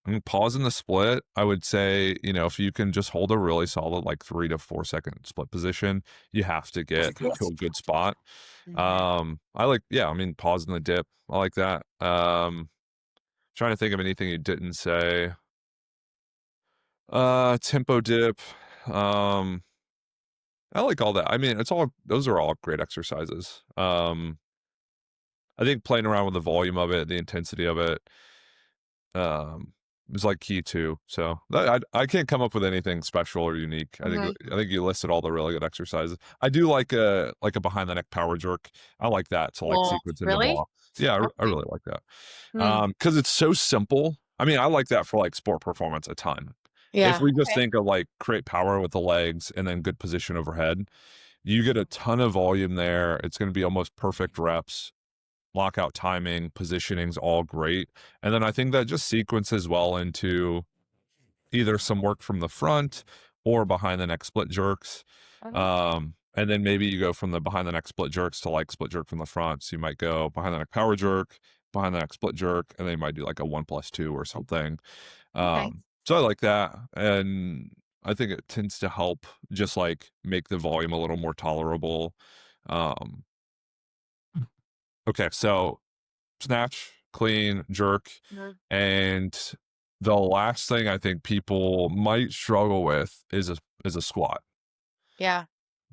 I mean, pause in the split, I would say, if you can just hold a really solid like 3 to 4 second split position, you have to get to a good spot. I mean, pause in the dip. I like that. Trying to think of anything you didn't say. Tempo dip. Um, I like all that. I mean, those are all great exercises. I think playing around with the volume of it, the intensity of it, um, is like key too. So I can't come up with anything special or unique. Mhm. I think you listed all the really good exercises. I do like a behind the neck power jerk. I like that to like Well, sequence into really? block. Yeah, I Okay. really like that. Hmm. Because it's so simple. I mean, I like that for like sport performance a ton. If Yeah. we just Okay. think of like create power with the legs and then good position overhead, you get a ton of volume there. It's going to be almost perfect reps. Lockout timing, positioning's all great. And then I think that just sequences well into either some work from the front or behind the neck split jerks. Okay. And then maybe you go from the behind the neck split jerks to like split jerk from the front. So you might go behind the neck power jerk, behind the neck split jerk, and then you might do like a 1+2 or something. Okay. So I like that. And I think it tends to help just like make the volume a little more tolerable. Um, okay, so snatch, clean, jerk, Mhm. and the last thing I think people might struggle with is a squat. Yeah.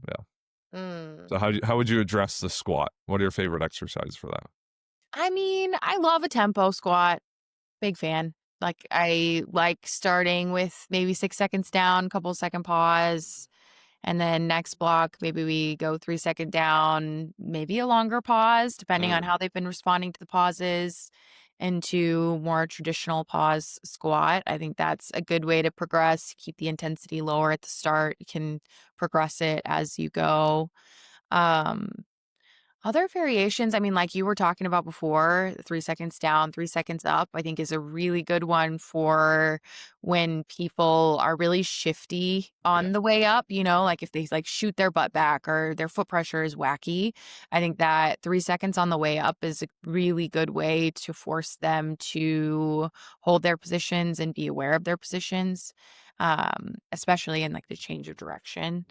Yeah. Mm. So how would you address the squat? What are your favorite exercises for that? I mean, I love a tempo squat. Big fan. Like, I like starting with maybe 6 seconds down, couple second pause, and then next block, maybe we go 3-second down, maybe a longer pause, depending on Mm, how they've been responding to the pauses, into more traditional pause squat. I think that's a good way to progress, keep the intensity lower at the start. You can progress it as you go. Um, Other variations, I mean, like you were talking about before, 3 seconds down, 3 seconds up, I think is a really good one for when people are really shifty yeah. on the way up, like if they like shoot their butt back or their foot pressure is wacky. I think that 3 seconds on the way up is a really good way to force them to hold their positions and be aware of their positions, especially in like the change of direction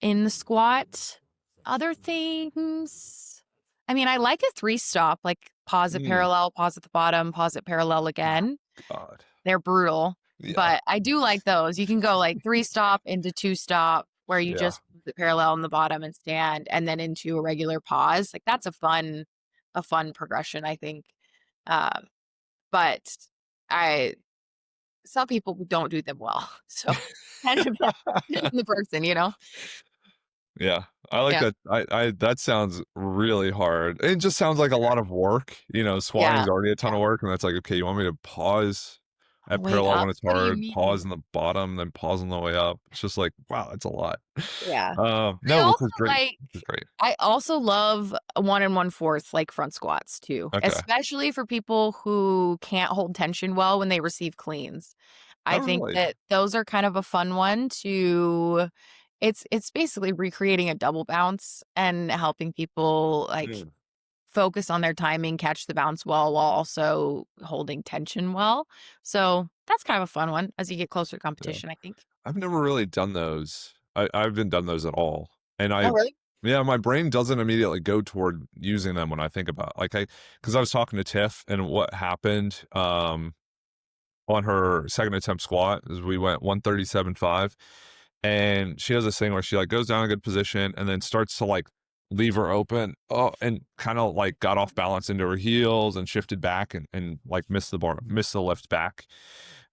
in the squat. Other things, I mean, I like a 3 stop, like pause it Mm, parallel, pause at the bottom, pause it parallel again. God. They're brutal, Yeah. but I do like those. You can go like 3 stop into 2 stop where you Yeah. just put the parallel in the bottom and stand, and then into a regular pause. Like that's a fun progression, I think. Um, but I some people don't do them well. So kind of depends on the person. Yeah. I like Yeah. that. I that sounds really hard. It just sounds like a lot of work. Squatting Yeah. is already a ton Yeah. of work, and that's like, okay, you want me to pause On the at way parallel up? when it's What do you hard, pause mean? in the bottom, then pause on the way up. It's just like, wow, that's a lot. Yeah. I No, which also is great. like Which is great. I also love 1 and 1/4, like, front squats too, Okay. especially for people who can't hold tension well when they receive cleans. I Oh, think really? that those are kind of a fun one to it's basically recreating a double bounce and helping people, like, Mm, focus on their timing, catch the bounce well, while also holding tension well. So, that's kind of a fun one as you get closer to yeah. competition, I think. I've never really done those. I haven't done those at all. And Oh, really? yeah, my brain doesn't immediately go toward using them when I think about like because I was talking to Tiff and what happened on her second attempt squat is we went 137.5 and she has this thing where she like goes down a good position and then starts to like leave her open and kind of like got off balance into her heels and shifted back and like missed the lift back.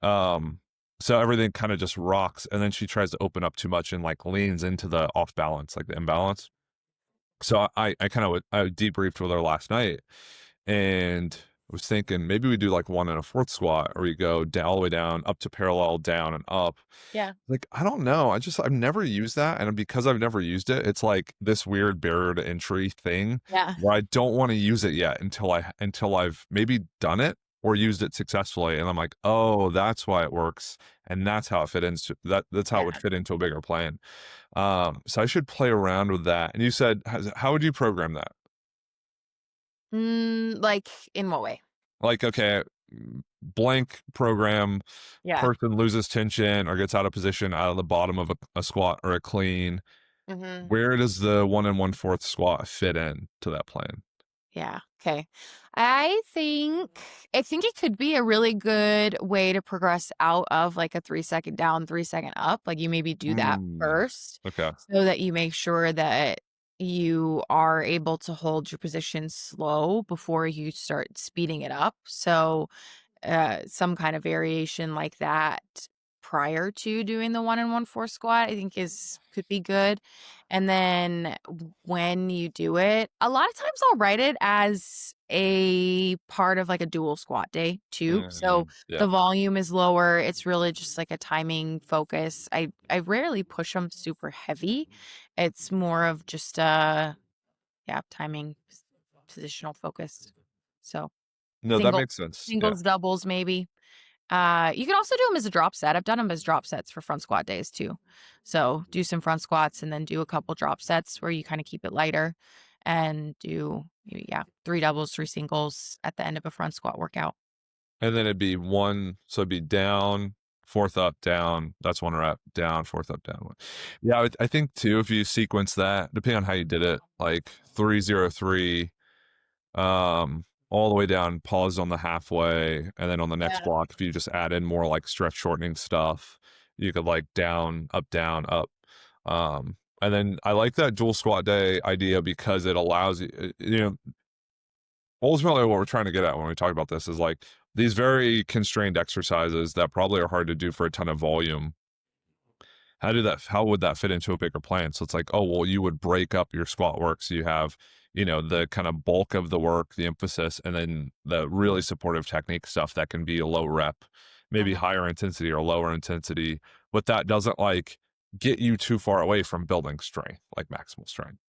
um so everything kind of just rocks and then she tries to open up too much and like leans into the off balance, like the imbalance. So I kind of I debriefed with her last night and was thinking maybe we do like 1 and a fourth squat, or you go down all the way down, up to parallel, down and up. Yeah. Like, I don't know. I've never used that, and because I've never used it, it's like this weird barrier to entry thing Yeah. where I don't wanna use it yet until I've maybe done it or used it successfully, and I'm like, "Oh, that's why it works, and that's how it fit into that's how it would Yeah. fit into a bigger plan." So I should play around with that. And you said, how would you program that? Like, in what way? Like, okay, blank program, Yeah. person loses tension or gets out of position out of the bottom of a squat or a clean. Mhm. Where does the 1 and 1/4 squat fit in to that plan? Yeah, okay. I think it could be a really good way to progress out of, like, a 3-second down, 3-second up, like, you maybe do that Mm, first okay. so that you make sure that you are able to hold your position slow before you start speeding it up, so some kind of variation like that prior to doing the 1 and 1/4 squat, I think is could be good. And then when you do it, a lot of times I'll write it as a part of like a dual squat day too. So Yeah. the volume is lower. It's really just like a timing focus. I rarely push them super heavy. It's more of just yeah, timing positional focus. So No, that single makes sense. Yeah. singles, doubles, maybe. You can also do them as a drop set. I've done them as drop sets for front squat days too. So do some front squats and then do a couple drop sets where you kind of keep it lighter and do, yeah, 3 doubles, 3 singles at the end of a front squat workout. And then it'd be 1, so it'd be down, fourth up, down. That's 1 rep, down, fourth up, down. 1. Yeah, I think too, if you sequence that, depending on how you did it, like 303, all the way down, pause on the halfway, and then on the next Yeah. block, if you just add in more like stretch shortening stuff, you could like down, up. And then I like that dual squat day idea because it allows you, ultimately what we're trying to get at when we talk about this is like these very constrained exercises that probably are hard to do for a ton of volume. How would that fit into a bigger plan? So it's like, oh, well, you would break up your squat work. So you have, the kind of bulk of the work, the emphasis, and then the really supportive technique stuff that can be a low rep, maybe Mhm. higher intensity or lower intensity, but that doesn't like get you too far away from building strength, like maximal strength.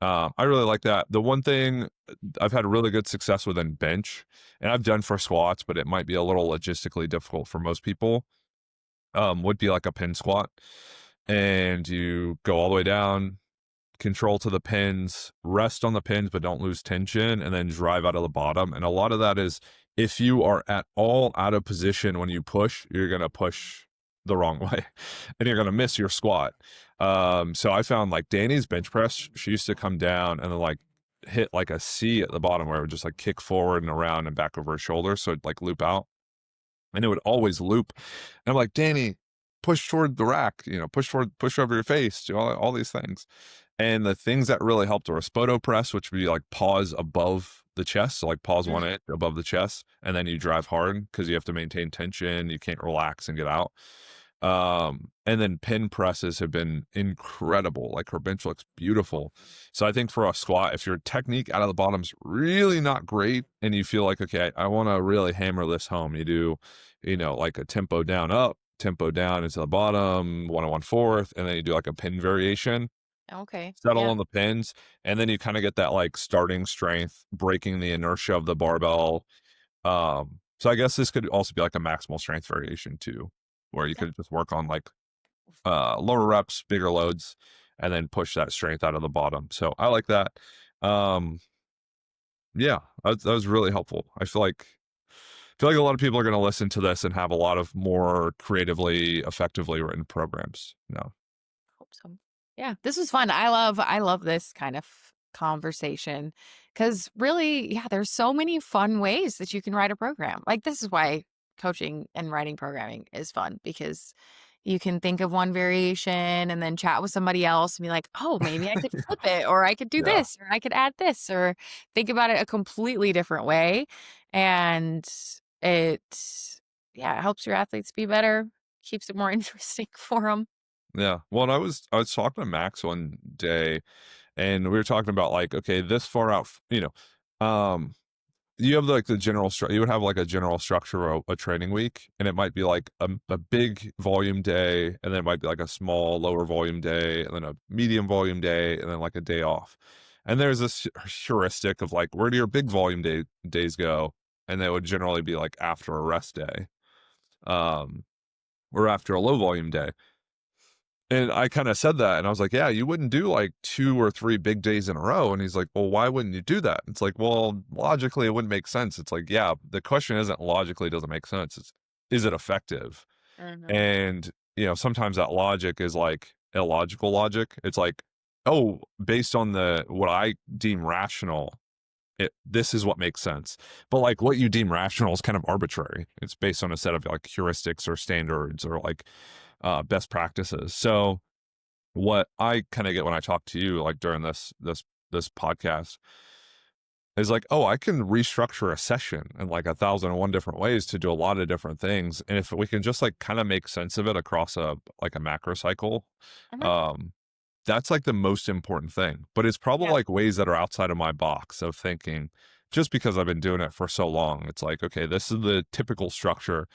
I really like that. The one thing I've had really good success with in bench, and I've done for squats, but it might be a little logistically difficult for most people, would be like a pin squat. And you go all the way down, control to the pins, rest on the pins, but don't lose tension, and then drive out of the bottom. And a lot of that is if you are at all out of position when you push, you're going to push the wrong way and you're going to miss your squat. So I found like Danny's bench press, she used to come down and then like hit like a C at the bottom where it would just like kick forward and around and back over her shoulder. So it'd like loop out and it would always loop. And I'm like, Danny, push toward the rack, push over your face, do all these things. And the things that really helped were a spoto press, which would be like pause above the chest. So like pause Mm. 1 inch above the chest, and then you drive hard because you have to maintain tension. You can't relax and get out. And then pin presses have been incredible. Like her bench looks beautiful. So I think for a squat, if your technique out of the bottom's really not great and you feel like, okay, I want to really hammer this home, you do, like a tempo down up, tempo down into the bottom, 1 and 1/4, and then you do like a pin variation, Okay. settle Yeah. on the pins, and then you kind of get that like starting strength, breaking the inertia of the barbell. So I guess this could also be like a maximal strength variation too, where you Yeah. could just work on like lower reps, bigger loads, and then push that strength out of the bottom. So I like that. Um, yeah, that was really helpful. I feel like a lot of people are going to listen to this and have a lot of more creatively, effectively written programs. No, Hope so. Yeah, this was fun. I love this kind of conversation because really, yeah, there's so many fun ways that you can write a program. Like this is why coaching and writing programming is fun because you can think of one variation and then chat with somebody else and be like, oh, maybe I could flip it, or I could do yeah, this, or I could add this, or think about it a completely different way. And it, yeah, it helps your athletes be better, keeps it more interesting for them. yeah. Well, and I was talking to Max one day, and we were talking about like, okay, this far out, um, you have like the general you would have like a general structure of a training week, and it might be like a big volume day, and then it might be like a small lower volume day, and then a medium volume day, and then like a day off. And there's this heuristic of like, where do your big volume days go? And they would generally be like after a rest day, um, or after a low volume day. And I kind of said that, and I was like, "Yeah, you wouldn't do like 2 or 3 big days in a row." And he's like, "Well, why wouldn't you do that?" It's like, "Well, logically, it wouldn't make sense." It's like, yeah, the question isn't logically doesn't make sense. It's is it effective? Mhm. And sometimes that logic is like illogical logic. It's like, oh, based on the what I deem rational, this is what makes sense. But like what you deem rational is kind of arbitrary. It's based on a set of like heuristics or standards or like best practices. So what I kind of get when I talk to you, like during this podcast, is like, oh, I can restructure a session in like 1,001 different ways to do a lot of different things, and if we can just like kind of make sense of it across a macro cycle, Mhm. um, that's like the most important thing. But it's probably Yeah. like ways that are outside of my box of thinking. Just because I've been doing it for so long, it's like, okay, this is the typical structure.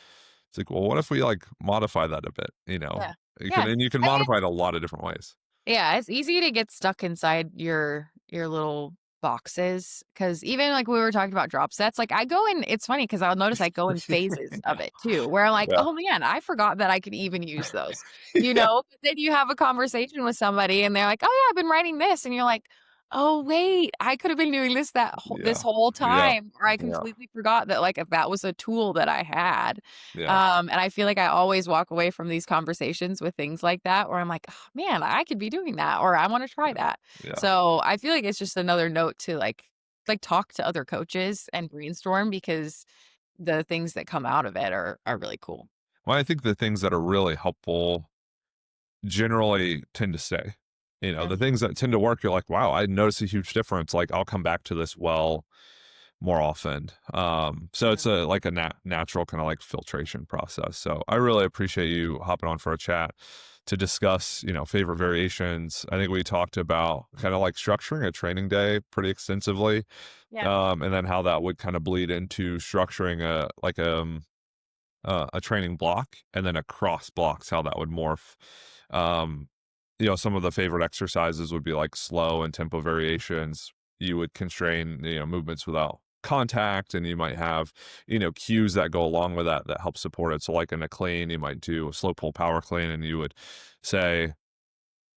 It's like, well, what if we like modify that a bit? Yeah. You Yeah. can, and you can I mean, modify it a lot of different ways. yeah, it's easy to get stuck inside your little boxes because even like we were talking about drop sets, like I go in. It's funny because I'll notice I go in phases of Yeah. it too, where I'm like, Yeah. oh man, I forgot that I could even use those. Yeah. But then you have a conversation with somebody and they're like, oh yeah, I've been writing this, and you're like, oh wait, I could have been doing this this Yeah. whole Yeah. time, or I Yeah. completely forgot that like if that was a tool that I had. Yeah. And I feel like I always walk away from these conversations with things like that where I'm like, oh, man, I could be doing that or I want to try Yeah. that. Yeah. So I feel like it's just another note to like talk to other coaches and brainstorm because the things that come out of it are really cool. Well, I think the things that are really helpful generally tend to stay. The Mhm. things that tend to work, you're like, wow, I notice a huge difference. Like, I'll come back to this well more often. So it's Mhm. a like a natural kind of like filtration process. So I really appreciate you hopping on for a chat to discuss, favorite variations. I think we talked about kind of like structuring a training day pretty extensively, Yeah. and then how that would kind of bleed into structuring a training block and then across blocks, how that would morph. Um, some of the favorite exercises would be like slow and tempo variations. You would constrain, movements without contact, and you might have, cues that go along with that that help support it. So, like in a clean, you might do a slow pull power clean, and you would say,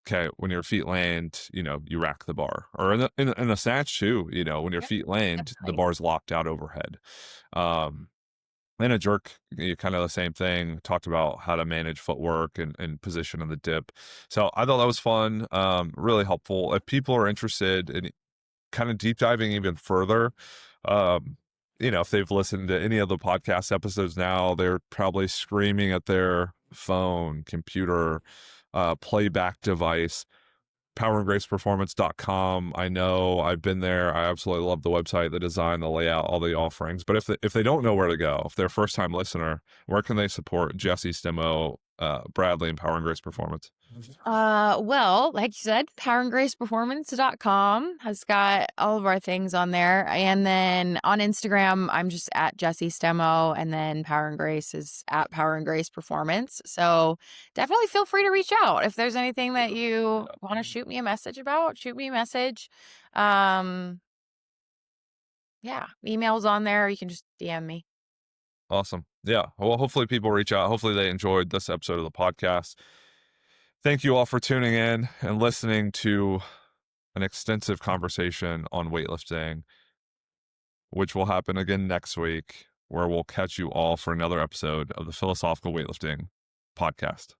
okay, when your feet land, you rack the bar, or in a snatch too. When your Yeah. feet land, the Definitely. bar's locked out overhead. Um, in a jerk, you kind of the same thing. Talked about how to manage footwork and position in the dip. So I thought that was fun, really helpful. If people are interested in kind of deep diving even further, um, if they've listened to any of the podcast episodes now, they're probably screaming at their phone, computer, playback device. Powerandgraceperformance.com. I know I've been there. I absolutely love the website, the design, the layout, all the offerings. But if they don't know where to go, if they're a first time listener, where can they support Jessie Stemo, Bradley, and Power and Grace Performance? Well, like you said, powerandgraceperformance.com has got all of our things on there. And then on Instagram, I'm just at Jessie Stemo, and then Power and Grace is at Power and Grace Performance. So definitely feel free to reach out. If there's anything that you want to shoot me a message about, shoot me a message. Um, yeah, email's on there. You can just DM me. Awesome. Yeah. Well, hopefully people reach out. Hopefully they enjoyed this episode of the podcast. Thank you all for tuning in and listening to an extensive conversation on weightlifting, which will happen again next week, where we'll catch you all for another episode of the Philosophical Weightlifting podcast.